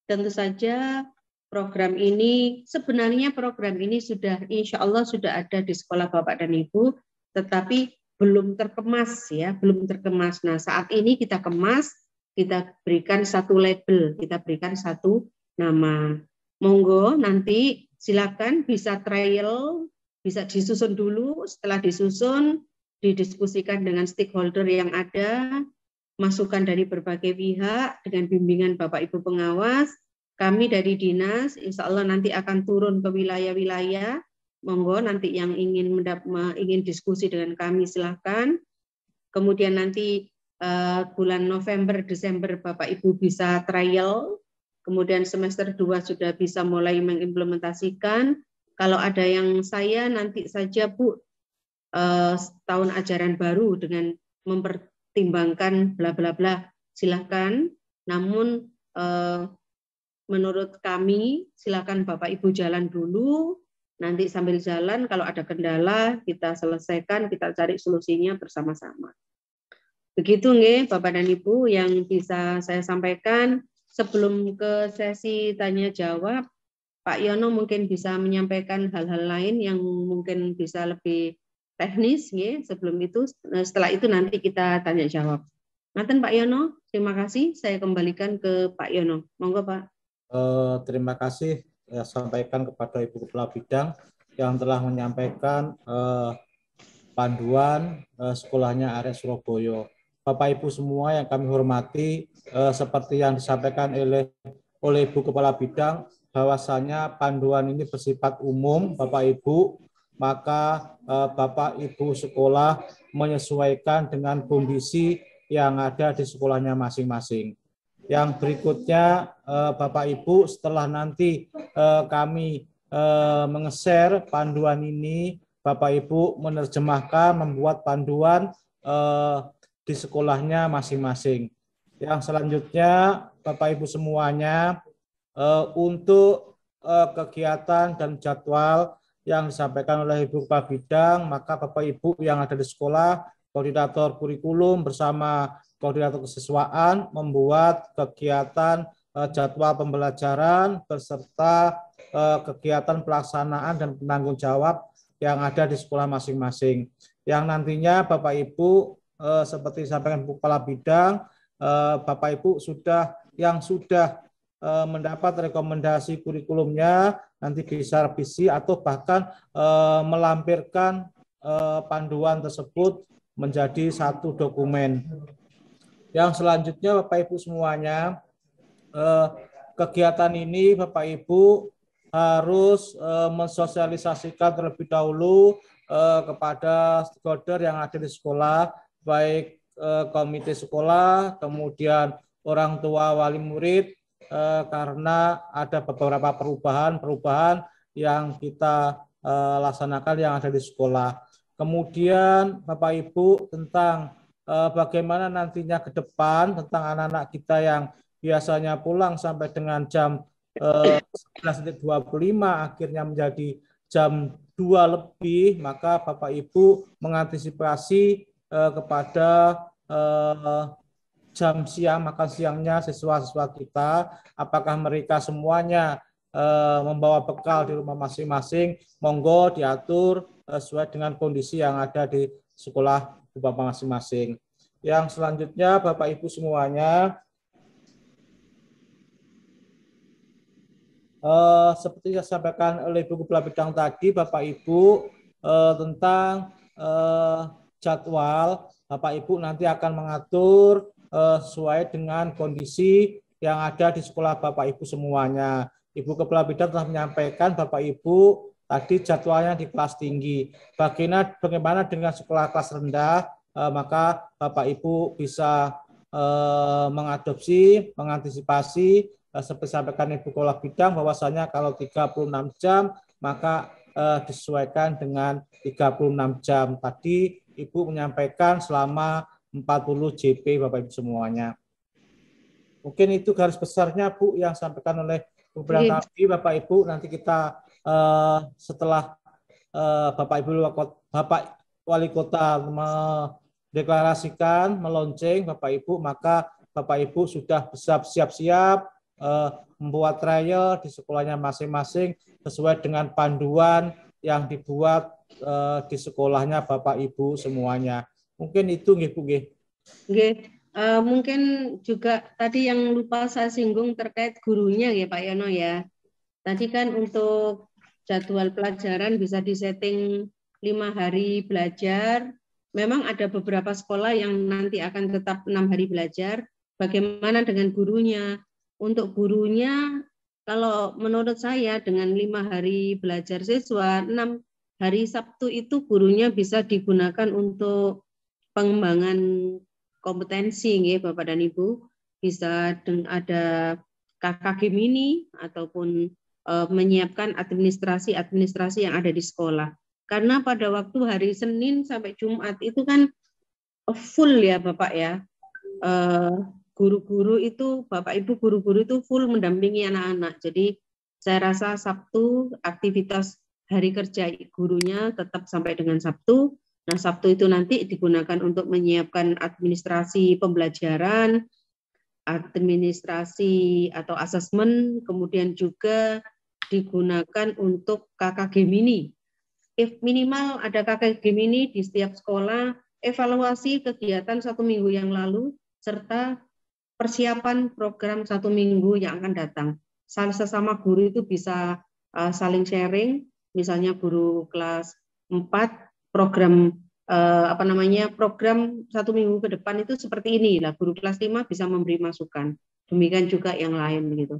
Tentu saja program ini, sebenarnya program ini sudah insya Allah sudah ada di sekolah Bapak dan Ibu, tetapi belum terkemas ya, belum terkemas. Nah saat ini kita kemas, kita berikan satu label, kita berikan satu nama. Monggo nanti silakan bisa trial, bisa disusun dulu, setelah disusun, didiskusikan dengan stakeholder yang ada, masukan dari berbagai pihak dengan bimbingan Bapak Ibu pengawas. Kami dari dinas, insya Allah nanti akan turun ke wilayah-wilayah. Monggo nanti yang ingin diskusi dengan kami silahkan. Kemudian nanti bulan November, Desember Bapak Ibu bisa trial. Kemudian semester 2 sudah bisa mulai mengimplementasikan. Kalau ada yang saya nanti saja Bu, tahun ajaran baru dengan mempertimbangkan bla bla bla silahkan. Namun menurut kami silakan Bapak Ibu jalan dulu. Nanti sambil jalan kalau ada kendala kita selesaikan, kita cari solusinya bersama-sama. Begitu nggih Bapak dan Ibu yang bisa saya sampaikan. Sebelum ke sesi tanya jawab, Pak Yono mungkin bisa menyampaikan hal-hal lain yang mungkin bisa lebih teknis nggih. Sebelum itu, setelah itu nanti kita tanya jawab. Ngaten Pak Yono, terima kasih. Saya kembalikan ke Pak Yono. Monggo Pak. Terima kasih ya, sampaikan kepada Ibu Kepala Bidang yang telah menyampaikan panduan sekolahnya ARES Surabaya. Bapak Ibu semua yang kami hormati, seperti yang disampaikan oleh Ibu Kepala Bidang, bahwasanya panduan ini bersifat umum Bapak Ibu, maka Bapak Ibu sekolah menyesuaikan dengan kondisi yang ada di sekolahnya masing-masing. Yang berikutnya Bapak Ibu setelah nanti kami menge-share panduan ini, Bapak Ibu menerjemahkan, membuat panduan di sekolahnya masing-masing. Yang selanjutnya Bapak Ibu semuanya untuk kegiatan dan jadwal yang disampaikan oleh Ibu Kepala Bidang, maka Bapak Ibu yang ada di sekolah, koordinator kurikulum bersama koordinator kesiswaan membuat kegiatan jadwal pembelajaran beserta kegiatan pelaksanaan dan penanggung jawab yang ada di sekolah masing-masing. Yang nantinya Bapak Ibu seperti disampaikan Bu Kepala Bidang, Bapak Ibu sudah mendapat rekomendasi kurikulumnya nanti bisa revisi atau bahkan melampirkan panduan tersebut menjadi satu dokumen. Yang selanjutnya Bapak Ibu semuanya, kegiatan ini Bapak Ibu harus mensosialisasikan terlebih dahulu kepada stakeholder yang ada di sekolah, baik komite sekolah, kemudian orang tua wali murid, karena ada beberapa perubahan yang kita laksanakan yang ada di sekolah. Kemudian Bapak Ibu tentang bagaimana nantinya ke depan tentang anak-anak kita yang biasanya pulang sampai dengan jam 11.25 akhirnya menjadi jam 2 lebih, maka Bapak Ibu mengantisipasi kepada jam siang, makan siangnya siswa-siswa kita, apakah mereka semuanya membawa bekal di rumah masing-masing, monggo diatur sesuai dengan kondisi yang ada di sekolah Bapak masing-masing. Yang selanjutnya Bapak Ibu semuanya, seperti yang disampaikan oleh Ibu Kepala Bidang tadi, Bapak Ibu, tentang jadwal, Bapak Ibu nanti akan mengatur sesuai dengan kondisi yang ada di sekolah Bapak Ibu semuanya. Ibu Kepala Bidang telah menyampaikan Bapak Ibu tadi jadwalnya di kelas tinggi. Bagaimana dengan sekolah kelas rendah, maka Bapak Ibu bisa mengadopsi, mengantisipasi seperti sampaikan Ibu Kepala Bidang bahwasanya kalau 36 jam maka disesuaikan dengan 36 jam. Tadi Ibu menyampaikan selama 40 JP Bapak Ibu semuanya. Mungkin itu garis besarnya Bu yang disampaikan oleh Bu Bidang tadi. Bapak Ibu nanti kita setelah Bapak Wali Kota mendeklarasikan, melonceng Bapak Ibu, maka Bapak Ibu sudah siap-siap membuat trial di sekolahnya masing-masing sesuai dengan panduan yang dibuat di sekolahnya Bapak Ibu semuanya. Mungkin itu nggih Bu nggih. Nggih. Mungkin juga tadi yang lupa saya singgung terkait gurunya ya Pak Yono ya. Tadi kan untuk jadwal pelajaran bisa disetting 5 hari belajar. Memang ada beberapa sekolah yang nanti akan tetap 6 hari belajar. Bagaimana dengan gurunya? Untuk gurunya, kalau menurut saya dengan 5 hari belajar siswa, 6 hari Sabtu itu gurunya bisa digunakan untuk pengembangan kompetensi, ya, Bapak dan Ibu. Bisa ada KKG mini ataupun menyiapkan administrasi yang ada di sekolah. Karena pada waktu hari Senin sampai Jumat itu kan full ya Bapak ya. Guru-guru itu, Bapak Ibu guru-guru itu full mendampingi anak-anak. Jadi saya rasa Sabtu aktivitas hari kerja gurunya tetap sampai dengan Sabtu. Nah, Sabtu itu nanti digunakan untuk menyiapkan administrasi pembelajaran, administrasi atau asesmen, kemudian juga digunakan untuk KKG mini. Minimal ada KKG mini di setiap sekolah, evaluasi kegiatan 1 minggu yang lalu, serta persiapan program 1 minggu yang akan datang. Sesama guru itu bisa saling sharing, misalnya guru kelas 4, program program 1 minggu ke depan itu seperti ini lah. Guru kelas 5 bisa memberi masukan. Demikian juga yang lain begitu.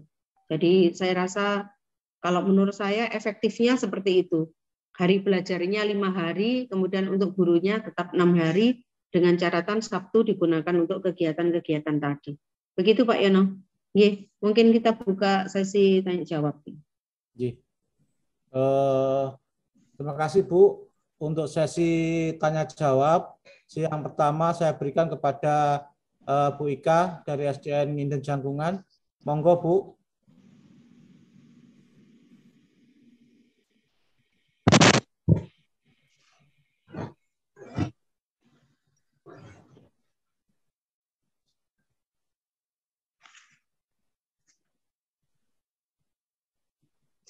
Jadi saya rasa kalau menurut saya efektifnya seperti itu. Hari belajarnya 5 hari, kemudian untuk gurunya tetap 6 hari dengan catatan Sabtu digunakan untuk kegiatan-kegiatan tadi. Begitu Pak Yono. Mungkin kita buka sesi tanya jawab. Terima kasih Bu untuk sesi tanya jawab. Yang pertama saya berikan kepada Bu Ika dari SDN Nginden Jangkungan. Monggo Bu.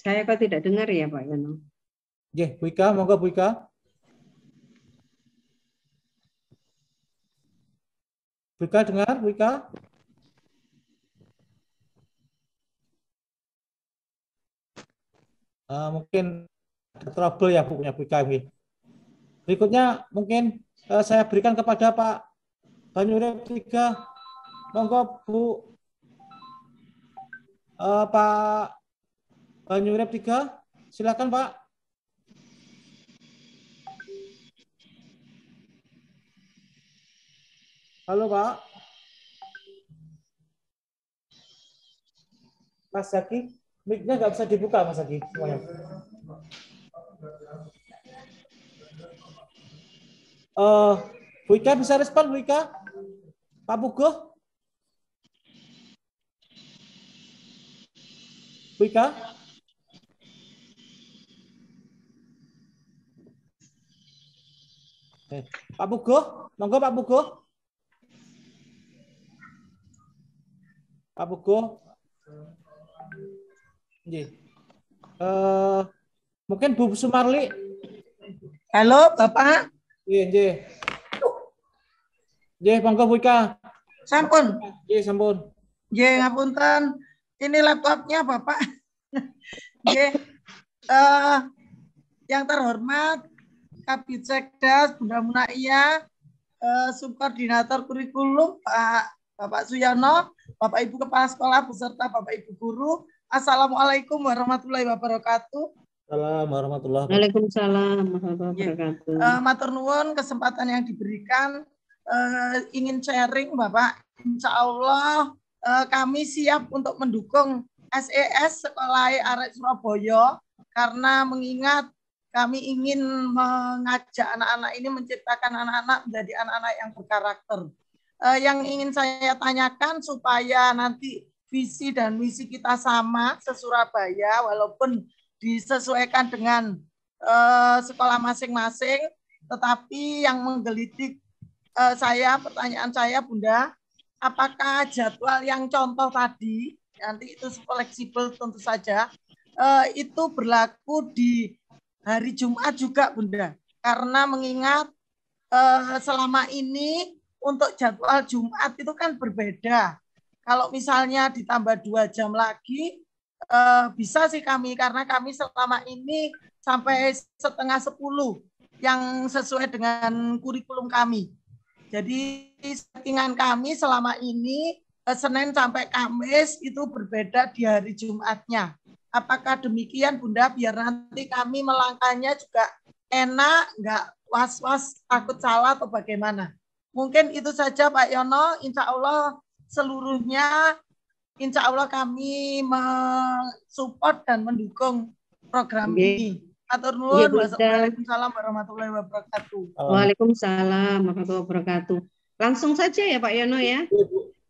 Saya kok tidak dengar ya Pak Yono. Nggih, Bu Ika, monggo Bu Ika. Bu Ika dengar, Bu Ika? Mungkin ada trouble ya Bu Ika. Berikutnya mungkin saya berikan kepada Pak Banyurep 3. Monggo Bu Pak Banyurep 3. Silakan Pak. Halo Pak. Mas Zaki, mic-nya nggak bisa dibuka Mas Zaki semuanya. Bu Ika bisa respon Bu Ika? Pak Puguh? Bu Ika? Pak Puguh? Monggo Pak Puguh. Pak Puguh. Mungkin Bu Sumarli. Halo Bapak. Nggih. Nggih, monggo Bu Ika. Sampun. Nggih, sampun. Nggih, ngapunten. Ini laptopnya Bapak. Nggih. Yang terhormat Kabid Sekdas Bunda Munaiyah, Subkoordinator Kurikulum Bapak Suyono, Bapak Ibu Kepala Sekolah beserta Bapak Ibu Guru. Assalamualaikum warahmatullahi wabarakatuh. Waalaikumsalam warahmatullahi wabarakatuh. Matur nuwun kesempatan yang diberikan, ingin sharing Bapak. Insya Allah kami siap untuk mendukung SES Sekolah Arek Surabaya karena mengingat kami ingin mengajak anak-anak ini menciptakan anak-anak menjadi anak-anak yang berkarakter. Yang ingin saya tanyakan supaya nanti visi dan misi kita sama se-Surabaya walaupun disesuaikan dengan sekolah masing-masing, tetapi yang menggelitik pertanyaan saya Bunda, apakah jadwal yang contoh tadi, nanti itu fleksibel tentu saja, itu berlaku di hari Jumat juga Bunda, karena mengingat selama ini untuk jadwal Jumat itu kan berbeda. Kalau misalnya ditambah 2 jam lagi, bisa sih kami, karena kami selama ini sampai 9:30 yang sesuai dengan kurikulum kami. Jadi settingan kami selama ini Senin sampai Kamis itu berbeda di hari Jumatnya. Apakah demikian Bunda, biar nanti kami melangkahnya juga enak, nggak was-was takut salah atau bagaimana? Mungkin itu saja Pak Yono, insya Allah seluruhnya insya Allah kami mensupport dan mendukung program ini. Atur nuwun. Waalaikumsalam warahmatullahi wabarakatuh. Waalaikumsalam warahmatullahi wabarakatuh. Langsung saja ya Pak Yono ya.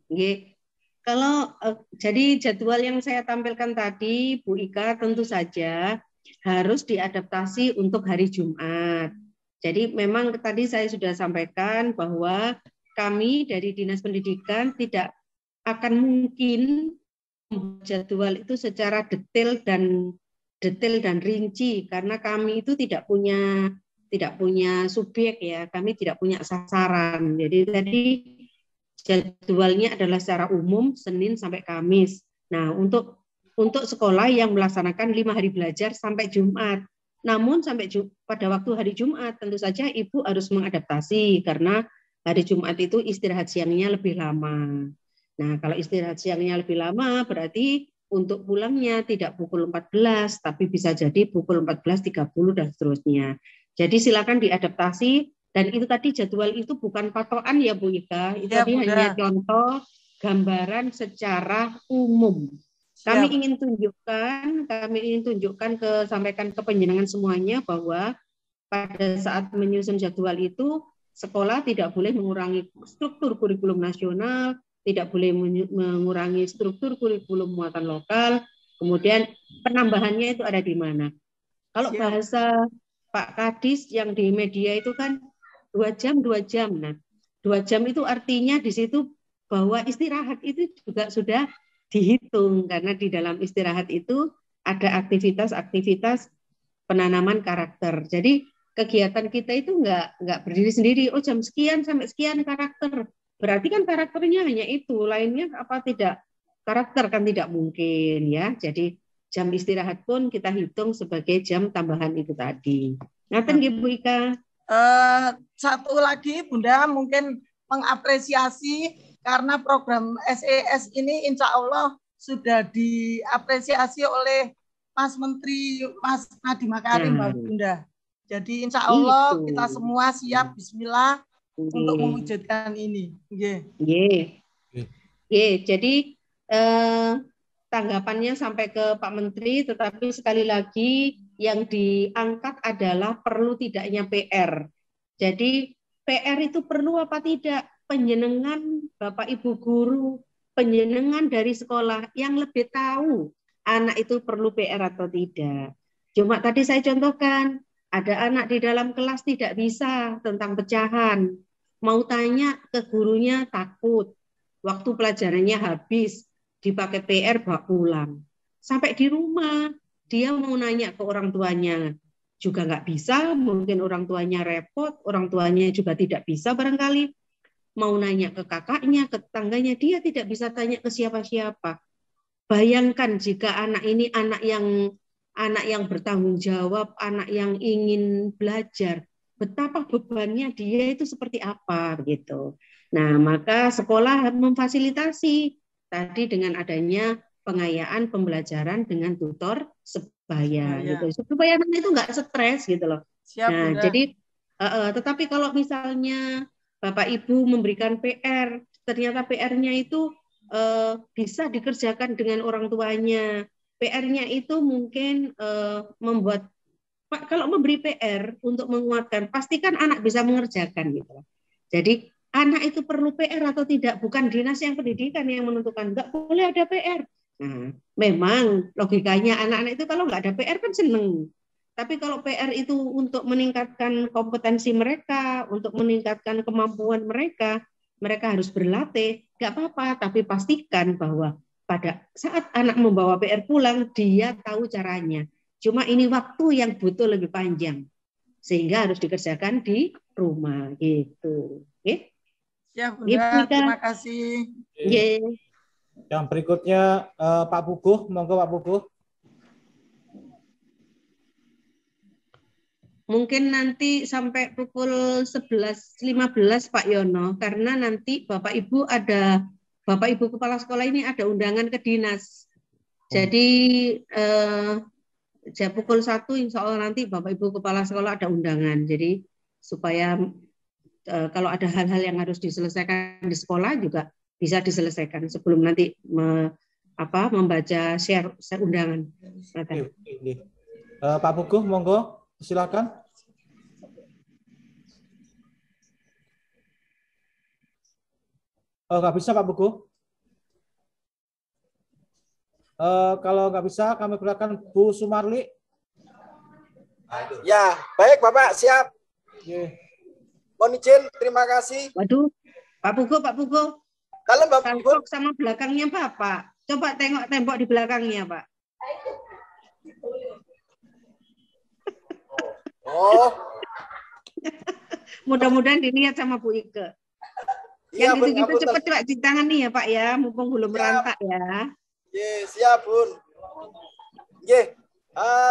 Nggih. Kalau jadi jadwal yang saya tampilkan tadi Bu Ika tentu saja harus diadaptasi untuk hari Jumat. Jadi memang tadi saya sudah sampaikan bahwa kami dari Dinas Pendidikan tidak akan mungkin jadwal itu secara detail dan rinci karena kami itu tidak punya subjek ya, kami tidak punya sasaran. Jadi tadi jadwalnya adalah secara umum Senin sampai Kamis. Nah, untuk sekolah yang melaksanakan 5 hari belajar sampai Jumat. Namun pada waktu hari Jumat tentu saja Ibu harus mengadaptasi karena hari Jumat itu istirahat siangnya lebih lama. Nah, kalau istirahat siangnya lebih lama berarti untuk pulangnya tidak pukul 14 tapi bisa jadi pukul 14.30 dan seterusnya. Jadi silakan diadaptasi. Dan itu tadi jadwal itu bukan patokan ya Bu Ika, itu ya, tadi hanya contoh gambaran secara umum. Kami ingin tunjukkan sampaikan ke penjenengan semuanya bahwa pada saat menyusun jadwal itu sekolah tidak boleh mengurangi struktur kurikulum nasional, tidak boleh mengurangi struktur kurikulum muatan lokal, kemudian penambahannya itu ada di mana. Kalau bahasa Pak Kadis yang di media itu kan 2 jam. Nah, 2 jam itu artinya di situ bahwa istirahat itu juga sudah dihitung karena di dalam istirahat itu ada aktivitas-aktivitas penanaman karakter. Jadi kegiatan kita itu nggak berdiri sendiri. Oh, jam sekian sampai sekian karakter. Berarti kan karakternya hanya itu, lainnya apa tidak karakter kan tidak mungkin ya. Jadi jam istirahat pun kita hitung sebagai jam tambahan itu tadi. Ngaten nggih Bu Ika. Satu lagi Bunda mungkin mengapresiasi karena program SES ini insya Allah sudah diapresiasi oleh Mas Menteri Mas Nadiem Makarim Mbak Bunda. Jadi insya Allah kita semua siap Bismillah untuk mewujudkan ini. Jadi tanggapannya sampai ke Pak Menteri, tetapi sekali lagi yang diangkat adalah perlu tidaknya PR. Jadi PR itu perlu apa tidak? Penjenengan Bapak Ibu guru, penjenengan dari sekolah yang lebih tahu anak itu perlu PR atau tidak. Cuma tadi saya contohkan, ada anak di dalam kelas tidak bisa tentang pecahan. Mau tanya ke gurunya takut. Waktu pelajarannya habis, dipakai PR bawa pulang. Sampai di rumah, dia mau nanya ke orang tuanya. Juga nggak bisa, mungkin orang tuanya repot, orang tuanya juga tidak bisa barangkali. Mau nanya ke kakaknya, ke tetangganya, dia tidak bisa tanya ke siapa-siapa. Bayangkan jika anak ini anak yang bertanggung jawab, anak yang ingin belajar, betapa bebannya dia itu seperti apa gitu. Nah, maka sekolah memfasilitasi tadi dengan adanya pengayaan pembelajaran dengan tutor sebaya gitu. Supaya anak itu nggak stres gitu loh. Siap, nah, Bunda. Jadi tetapi kalau misalnya Bapak Ibu memberikan PR, ternyata PR-nya itu bisa dikerjakan dengan orang tuanya. PR-nya itu mungkin membuat, kalau memberi PR untuk menguatkan, pastikan anak bisa mengerjakan gitu. Jadi anak itu perlu PR atau tidak, bukan dinas yang pendidikan yang menentukan. Nggak boleh ada PR. Nah, memang logikanya anak-anak itu kalau nggak ada PR kan seneng. Tapi kalau PR itu untuk meningkatkan kompetensi mereka, untuk meningkatkan kemampuan mereka, mereka harus berlatih, nggak apa-apa. Tapi pastikan bahwa pada saat anak membawa PR pulang, dia tahu caranya. Cuma ini waktu yang butuh lebih panjang, sehingga harus dikerjakan di rumah gitu. Oke? Ya Bunda, terima kasih. Yang berikutnya Pak Puguh, monggo Pak Puguh. Mungkin nanti sampai pukul 11.15 Pak Yono, karena nanti Bapak Ibu Kepala Sekolah ini ada undangan ke dinas. Jadi pukul 1 insya Allah nanti Bapak Ibu Kepala Sekolah ada undangan. Jadi supaya kalau ada hal-hal yang harus diselesaikan di sekolah juga bisa diselesaikan sebelum nanti membaca share undangan. Pak Puguh, monggo silakan. Nggak bisa Pak Puguh. Kalau nggak bisa, kami persilakan Bu Sumarli. Ya, baik Bapak, siap. Mohon izin, terima kasih. Waduh, Pak Puguh. Kalau Bapak Tengok sama belakangnya Bapak. Coba tengok tembok di belakangnya, Pak. Oh. Mudah-mudahan dilihat sama Bu Ike. Iya, yang gitu-gitu cepet coba ditangani ya Pak ya, mumpung belum merantak ya. Siap Bun.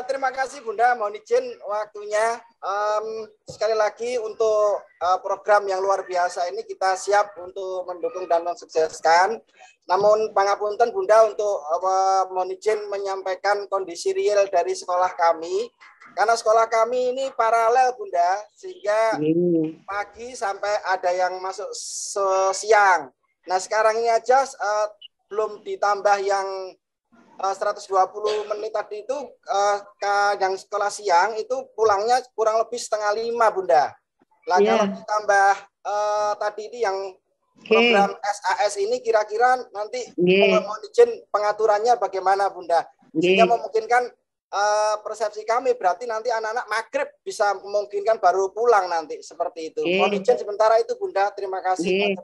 Terima kasih Bunda, mohon izin waktunya. Sekali lagi untuk program yang luar biasa ini kita siap untuk mendukung dan mensukseskan. Namun pangapunten Bunda untuk mohon izin menyampaikan kondisi real dari sekolah kami. Karena sekolah kami ini paralel Bunda, sehingga pagi sampai ada yang masuk siang. Nah sekarang ini aja belum ditambah yang 120 menit tadi itu yang sekolah siang itu pulangnya kurang lebih 4:30 Bunda. Lah kalau ditambah tadi ini yang program SAS ini kira-kira nanti mohon izin pengaturannya bagaimana Bunda? Sehingga memungkinkan persepsi kami berarti nanti anak-anak maghrib bisa memungkinkan baru pulang nanti seperti itu. Mohon izin sementara itu Bunda, terima kasih.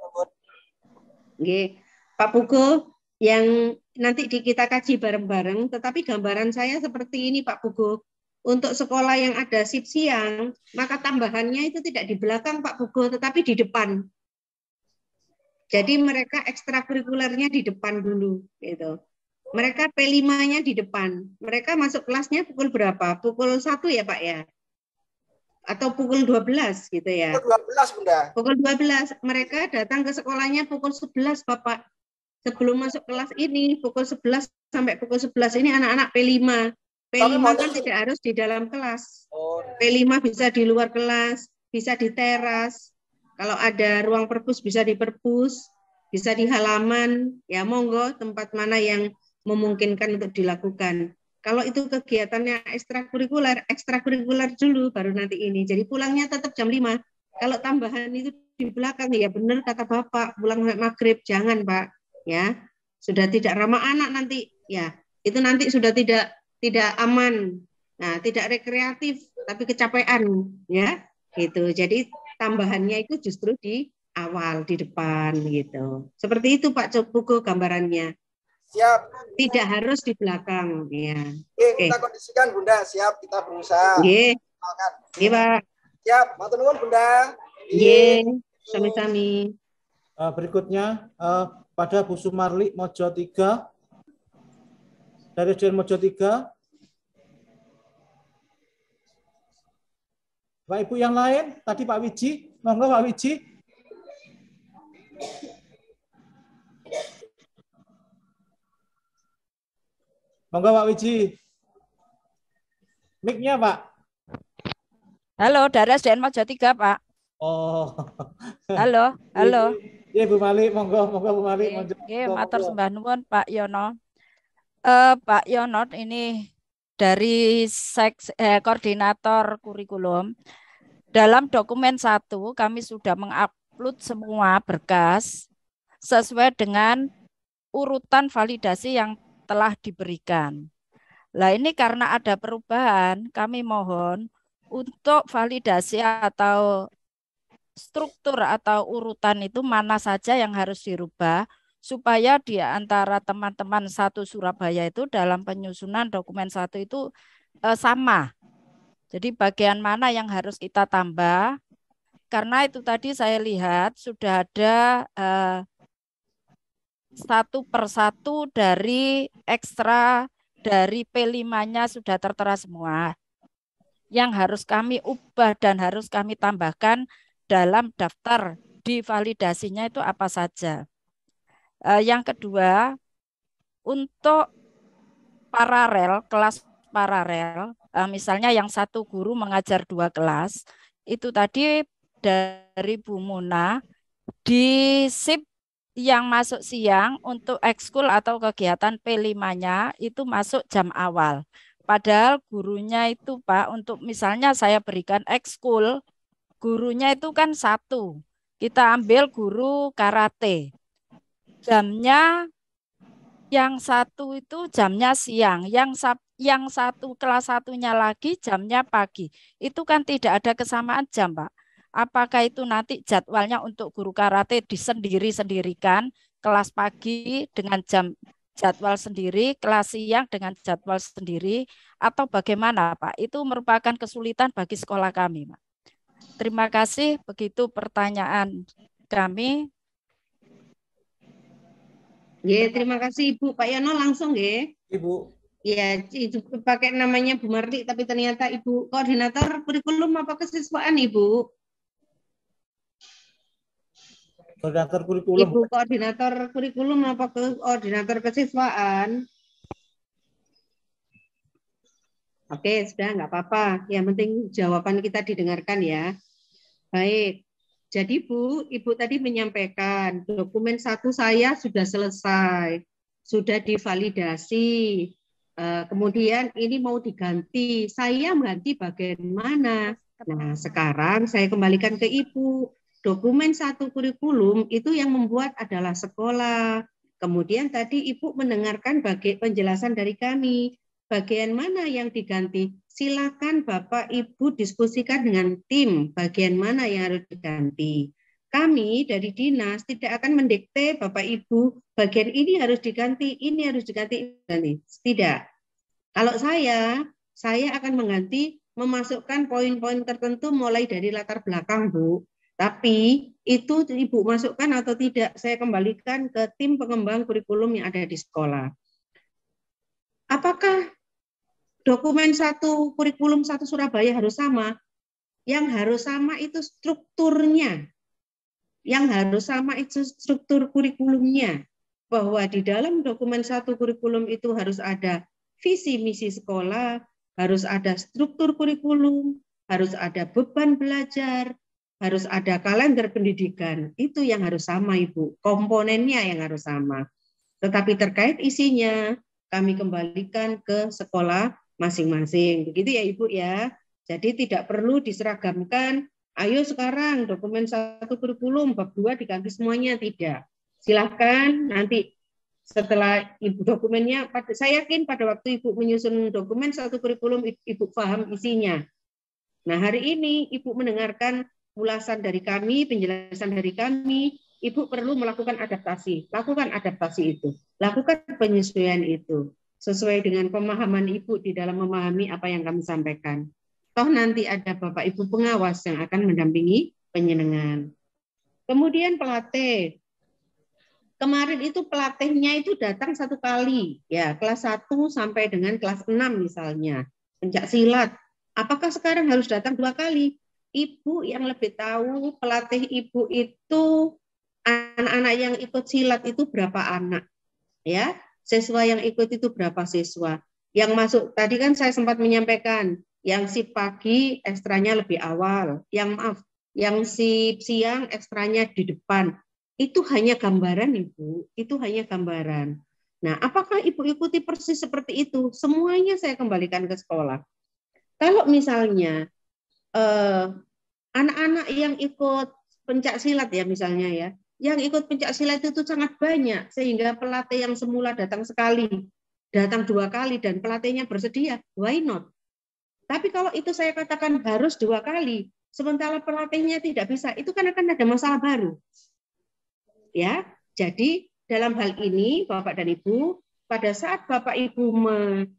Pak Puguh, yang nanti kita kaji bareng-bareng, tetapi gambaran saya seperti ini Pak Pugo. Untuk sekolah yang ada shift siang, maka tambahannya itu tidak di belakang Pak Pugo, tetapi di depan. Jadi mereka ekstrakurikulernya di depan dulu, gitu. Mereka P5-nya di depan. Mereka masuk kelasnya pukul berapa? Pukul 1 ya Pak ya? Atau pukul 12 gitu ya? Pukul 12 Bunda. Pukul 12. Mereka datang ke sekolahnya pukul 11 Bapak. Sebelum masuk kelas ini, pukul 11 sampai pukul 11 ini anak-anak P5. P5 kan tidak harus di dalam kelas. P5 bisa di luar kelas, bisa di teras. Kalau ada ruang perpus bisa di perpus, bisa di halaman. Ya monggo tempat mana yang memungkinkan untuk dilakukan. Kalau itu kegiatannya ekstrakurikuler dulu baru nanti ini. Jadi pulangnya tetap jam 5. Kalau tambahan itu di belakang ya benar kata Bapak, pulang maghrib jangan Pak. Ya, sudah tidak ramah anak nanti. Ya, itu nanti sudah tidak aman. Nah, tidak rekreatif tapi kecapean ya. Gitu. Jadi tambahannya itu justru di awal, di depan gitu. Seperti itu Pak Pugo gambarannya. Siap. Tidak harus di belakang ya. Oke, kita kondisikan Bunda, siap kita berusaha. Nggih. Nggih, Pak. Siap, matur nuwun Bunda. Nggih, sami-sami. Berikutnya pada Bu Sumarli Mojo 3 dari SDN Mojo 3. Pak Ibu yang lain, tadi Pak Wiji, monggo Pak Wiji. Monggo Pak Wiji. Mic-nya Pak. Halo, dari SDN Mojo 3 Pak. Oh. Halo. Iya Bu Mali, monggo Bu Mali. Oke, matur sembah nuwun Pak Yono. Pak Yono ini dari koordinator kurikulum. Dalam dokumen 1 kami sudah mengupload semua berkas sesuai dengan urutan validasi yang telah diberikan. Nah ini karena ada perubahan, kami mohon untuk validasi atau struktur atau urutan itu mana saja yang harus dirubah supaya di antara teman-teman satu Surabaya itu dalam penyusunan dokumen 1 itu sama. Jadi bagian mana yang harus kita tambah? Karena itu tadi saya lihat sudah ada satu persatu dari ekstra dari P5-nya sudah tertera semua. Yang harus kami ubah dan harus kami tambahkan dalam daftar di validasinya itu apa saja. Yang kedua, untuk paralel, kelas paralel, misalnya yang satu guru mengajar 2 kelas, itu tadi dari Bu Muna, di SIP yang masuk siang untuk ekskul atau kegiatan P5-nya itu masuk jam awal. Padahal gurunya itu Pak, untuk misalnya saya berikan ekskul, gurunya itu kan 1. Kita ambil guru karate. Jamnya yang 1 itu jamnya siang, yang 1 kelas 1-nya lagi jamnya pagi. Itu kan tidak ada kesamaan jam, Pak. Apakah itu nanti jadwalnya untuk guru karate disendiri-sendirikan, kelas pagi dengan jadwal sendiri, kelas siang dengan jadwal sendiri, atau bagaimana Pak? Itu merupakan kesulitan bagi sekolah kami, Pak. Terima kasih, begitu pertanyaan kami. Ya, terima kasih Ibu. Pak Yono langsung ya. Ibu. Ya, itu pakai namanya Bu Marli, tapi ternyata Ibu koordinator kurikulum apa kesiswaan Ibu? Koordinator kurikulum. Ibu koordinator kurikulum apa koordinator kesiswaan? Oke, sudah nggak apa-apa. Yang penting jawaban kita didengarkan ya. Baik. Jadi Bu, Ibu tadi menyampaikan dokumen 1 saya sudah selesai, sudah divalidasi. Kemudian ini mau diganti. Saya mengganti bagian mana? Nah, sekarang saya kembalikan ke Ibu. Dokumen 1 kurikulum itu yang membuat adalah sekolah. Kemudian tadi Ibu mendengarkan penjelasan dari kami. Bagian mana yang diganti? Silakan Bapak Ibu diskusikan dengan tim bagian mana yang harus diganti. kami dari dinas tidak akan mendikte Bapak Ibu bagian ini harus diganti, ini harus diganti. Tidak. Kalau saya akan mengganti, memasukkan poin-poin tertentu mulai dari latar belakang, Bu. Tapi itu Ibu masukkan atau tidak, saya kembalikan ke tim pengembang kurikulum yang ada di sekolah. Apakah dokumen satu kurikulum satu Surabaya harus sama? Yang harus sama itu strukturnya. Yang harus sama itu struktur kurikulumnya. Bahwa di dalam dokumen satu kurikulum itu harus ada visi misi sekolah, harus ada struktur kurikulum, harus ada beban belajar, harus ada kalender pendidikan. Itu yang harus sama, Ibu. Komponennya yang harus sama. Tetapi terkait isinya, kami kembalikan ke sekolah masing-masing. Begitu ya, Ibu ya. Jadi tidak perlu diseragamkan. Ayo sekarang dokumen satu kurikulum bab 2 diganti semuanya, tidak. Silakan nanti setelah Ibu dokumennya, saya yakin pada waktu Ibu menyusun dokumen satu kurikulum Ibu paham isinya. Nah, hari ini Ibu mendengarkan ulasan dari kami, penjelasan dari kami, Ibu perlu melakukan adaptasi. Lakukan adaptasi itu. Lakukan penyesuaian itu sesuai dengan pemahaman Ibu di dalam memahami apa yang kami sampaikan. Toh nanti ada Bapak Ibu pengawas yang akan mendampingi penyenengan. Kemudian pelatih. Kemarin itu pelatihnya itu datang 1 kali, ya kelas 1 sampai dengan kelas 6 misalnya, pencak silat. Apakah sekarang harus datang 2 kali? Ibu yang lebih tahu, pelatih Ibu itu anak-anak yang ikut silat itu berapa anak, ya? Siswa yang ikut itu berapa siswa? Yang masuk tadi kan saya sempat menyampaikan. Yang shift pagi ekstranya lebih awal, yang shift siang ekstranya di depan. Itu hanya gambaran, Ibu. Itu hanya gambaran. Nah, apakah Ibu ikuti persis seperti itu? Semuanya saya kembalikan ke sekolah. Kalau misalnya anak-anak yang ikut pencak silat ya misalnya ya, yang ikut pencak silat itu sangat banyak sehingga pelatih yang semula datang sekali, datang 2 kali dan pelatihnya bersedia, why not? Tapi kalau itu saya katakan harus 2 kali, sementara pelatihnya tidak bisa, itu kan akan ada masalah baru. Ya, jadi dalam hal ini Bapak dan Ibu, pada saat Bapak Ibu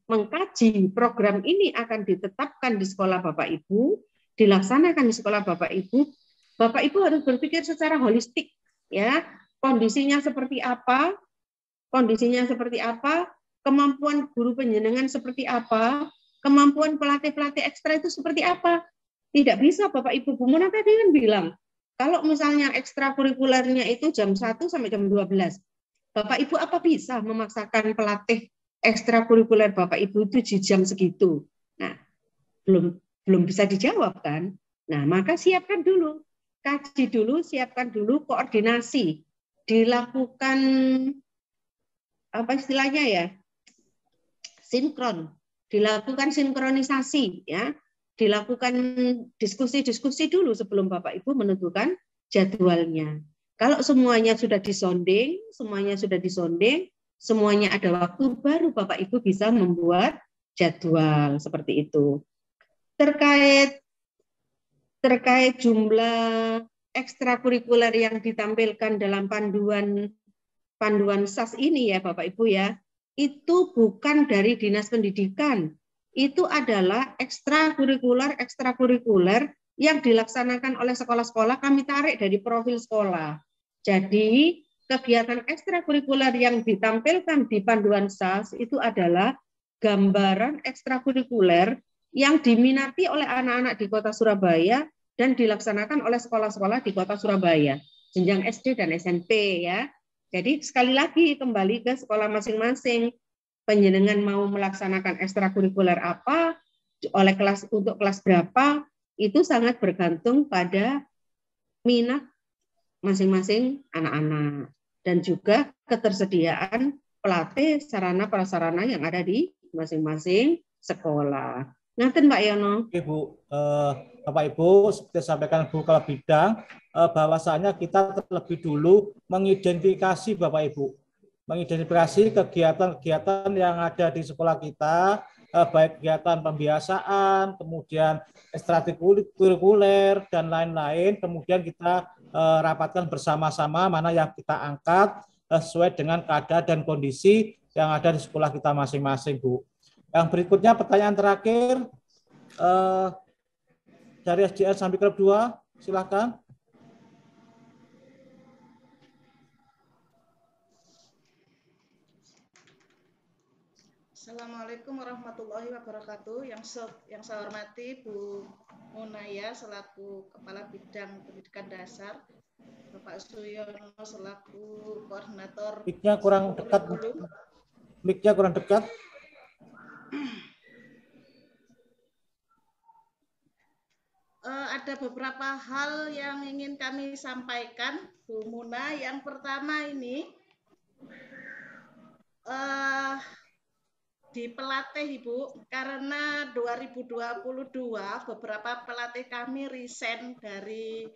mengkaji program ini akan ditetapkan di sekolah Bapak Ibu, dilaksanakan di sekolah Bapak Ibu harus berpikir secara holistik, ya. Kondisinya seperti apa? Kemampuan guru penjenengan seperti apa? Kemampuan pelatih-pelatih ekstra itu seperti apa? Tidak bisa Bapak Ibu, Bu Mona tadi kan bilang, kalau misalnya ekstrakurikulernya itu jam 1 sampai jam 12, Bapak Ibu apa bisa memaksakan pelatih ekstrakurikuler Bapak Ibu itu di jam segitu? Nah, belum bisa dijawab kan? Nah, maka siapkan dulu, kaji dulu, siapkan dulu koordinasi, dilakukan apa istilahnya ya? Sinkron. Dilakukan sinkronisasi, ya, dilakukan diskusi-diskusi dulu sebelum Bapak Ibu menentukan jadwalnya. Kalau semuanya sudah disonding, semuanya ada waktu, baru Bapak Ibu bisa membuat jadwal seperti itu. Terkait jumlah ekstrakurikuler yang ditampilkan dalam panduan SAS ini ya Bapak Ibu ya, itu bukan dari Dinas Pendidikan. Itu adalah ekstrakurikuler yang dilaksanakan oleh sekolah-sekolah, kami tarik dari profil sekolah. Jadi kegiatan ekstrakurikuler yang ditampilkan di panduan SAS itu adalah gambaran ekstrakurikuler yang diminati oleh anak-anak di Kota Surabaya dan dilaksanakan oleh sekolah-sekolah di Kota Surabaya, jenjang SD dan SMP ya. Jadi sekali lagi kembali ke sekolah masing-masing. Penjenengan mau melaksanakan ekstrakurikuler apa, oleh untuk kelas berapa, itu sangat bergantung pada minat masing-masing anak-anak dan juga ketersediaan pelatih sarana prasarana yang ada di masing-masing sekolah. Ngaten Mbak Yono. Ibu, Bapak Ibu, seperti sampaikan Bu Kepala Bidang, bahwasanya kita terlebih dulu mengidentifikasi Bapak Ibu, mengidentifikasi kegiatan-kegiatan yang ada di sekolah kita baik kegiatan pembiasaan, kemudian ekstrakurikuler dan lain-lain. Kemudian kita rapatkan bersama-sama mana yang kita angkat sesuai dengan keadaan dan kondisi yang ada di sekolah kita masing-masing, Bu. Yang berikutnya pertanyaan terakhir dari SDN sampai Klub 2, silakan. Assalamualaikum warahmatullahi wabarakatuh. Yang saya hormati Bu Munaya selaku Kepala Bidang Pendidikan Dasar, Bapak Suyono selaku Koordinator. Mic-nya kurang dekat. Mic-nya kurang dekat. Ada beberapa hal yang ingin kami sampaikan, Bu Muna. Yang pertama ini di pelatih, Ibu, karena 2022 beberapa pelatih kami resign dari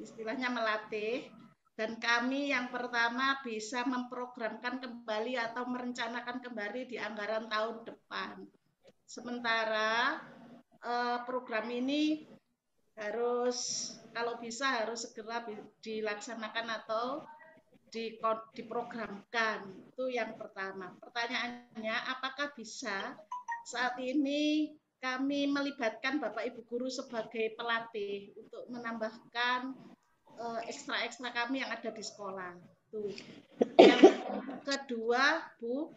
istilahnya melatih, dan kami yang pertama bisa memprogramkan kembali atau merencanakan kembali di anggaran tahun depan. Sementara program ini harus, kalau bisa harus segera dilaksanakan atau diprogramkan. Itu yang pertama. Pertanyaannya, apakah bisa saat ini kami melibatkan Bapak Ibu guru sebagai pelatih untuk menambahkan ekstra-ekstra kami yang ada di sekolah. Tuh. Yang kedua, Bu,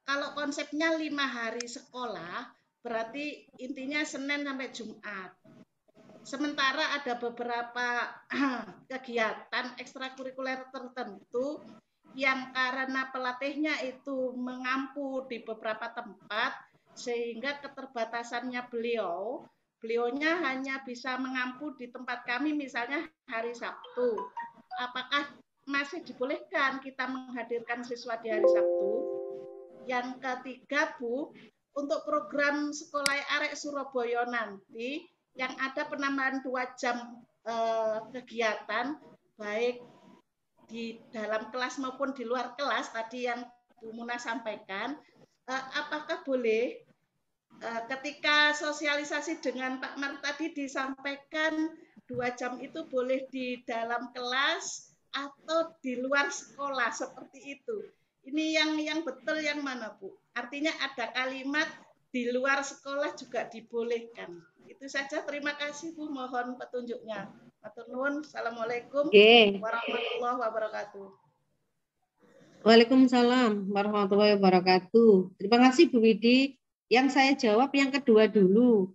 kalau konsepnya 5 hari sekolah, berarti intinya Senin sampai Jumat. Sementara ada beberapa kegiatan ekstrakurikuler tertentu yang karena pelatihnya itu mengampu di beberapa tempat, sehingga keterbatasannya beliaunya hanya bisa mengampu di tempat kami, misalnya hari Sabtu. Apakah masih dibolehkan kita menghadirkan siswa di hari Sabtu? Yang ketiga, Bu, untuk program Sekolah Arek Surabaya nanti, yang ada penambahan 2 jam kegiatan, baik di dalam kelas maupun di luar kelas, tadi yang Bu Muna sampaikan, apakah boleh ketika sosialisasi dengan Pak Mar tadi disampaikan 2 jam itu boleh di dalam kelas atau di luar sekolah, seperti itu. Ini yang betul yang mana, Bu? Artinya ada kalimat di luar sekolah juga dibolehkan. Itu saja, terima kasih Bu, mohon petunjuknya. Matur nuwun. Assalamualaikum warahmatullahi wabarakatuh. Waalaikumsalam warahmatullahi wabarakatuh. Terima kasih Bu Widi. Yang saya jawab yang kedua dulu.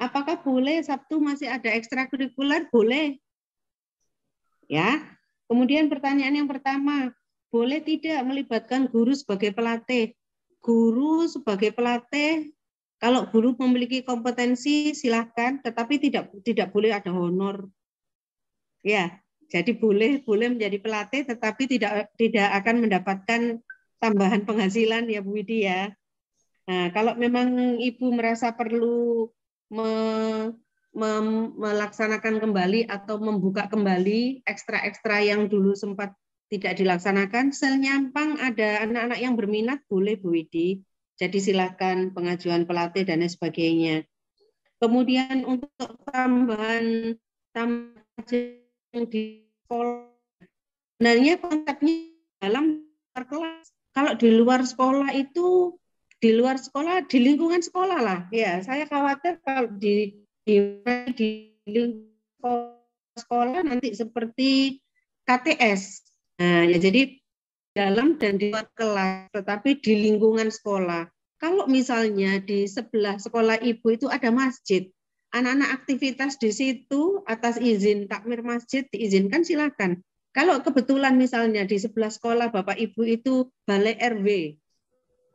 Apakah boleh Sabtu masih ada ekstrakurikuler? Boleh. Ya. Kemudian pertanyaan yang pertama, boleh tidak melibatkan guru sebagai pelatih? Guru sebagai pelatih, kalau guru memiliki kompetensi silahkan, tetapi tidak boleh ada honor. Ya, jadi boleh menjadi pelatih, tetapi tidak akan mendapatkan tambahan penghasilan ya Bu Widi ya. Nah, kalau memang Ibu merasa perlu melaksanakan kembali atau membuka kembali ekstra-ekstra yang dulu sempat tidak dilaksanakan, senyampang ada anak-anak yang berminat, boleh Bu Widi. Jadi silakan pengajuan pelatih dan sebagainya. Kemudian untuk tambahan di sekolah, sebenarnya konsepnya dalam kelas. Kalau di luar sekolah itu, di luar sekolah, di lingkungan sekolah lah. Ya, saya khawatir kalau di lingkungan sekolah nanti seperti KTS. Nah, ya jadi dalam dan di luar kelas, tetapi di lingkungan sekolah. Kalau misalnya di sebelah sekolah Ibu itu ada masjid, anak-anak aktivitas di situ atas izin takmir masjid diizinkan silakan. Kalau kebetulan misalnya di sebelah sekolah Bapak Ibu itu balai RW,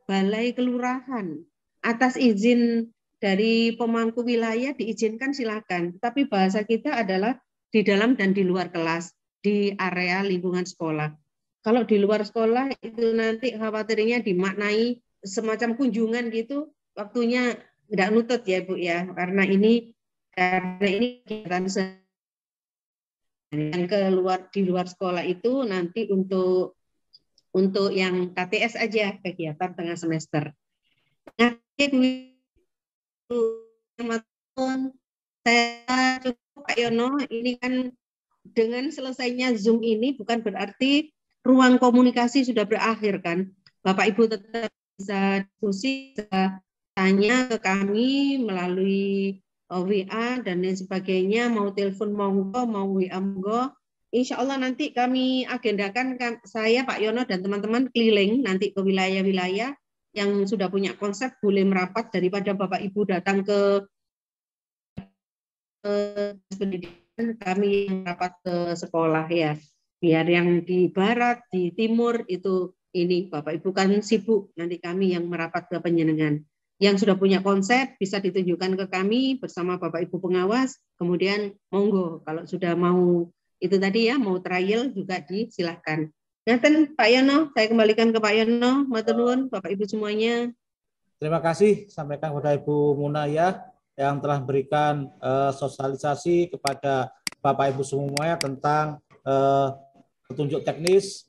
balai kelurahan, atas izin dari pemangku wilayah diizinkan silakan. Tapi bahasa kita adalah di dalam dan di luar kelas, di area lingkungan sekolah. Kalau di luar sekolah itu nanti khawatirnya dimaknai semacam kunjungan gitu, waktunya tidak nutut ya Bu ya, karena ini kegiatan yang di luar sekolah itu nanti untuk yang KTS aja, kegiatan tengah semester. Saya cukup Pak Yono, ini kan dengan selesainya Zoom ini bukan berarti ruang komunikasi sudah berakhir kan. Bapak Ibu tetap bisa diskusi, bisa tanya ke kami melalui WA dan lain sebagainya, mau telepon monggo, mau WA monggo. Insya Allah nanti kami agendakan, saya Pak Yono dan teman-teman keliling nanti ke wilayah-wilayah yang sudah punya konsep boleh merapat daripada Bapak Ibu datang ke pendidikan, kami yang rapat ke sekolah ya. Biar yang di barat, di timur itu ini Bapak Ibu kan sibuk, nanti kami yang merapat ke penjenengan. Yang sudah punya konsep bisa ditunjukkan ke kami bersama Bapak Ibu pengawas, kemudian monggo kalau sudah mau itu tadi ya, mau trial juga disilahkan. Ngaten Pak Yono, saya kembalikan ke Pak Yono, matur nuwun Bapak Ibu semuanya. Terima kasih sampaikan kepada Ibu Munaya yang telah memberikan sosialisasi kepada Bapak Ibu semuanya tentang petunjuk teknis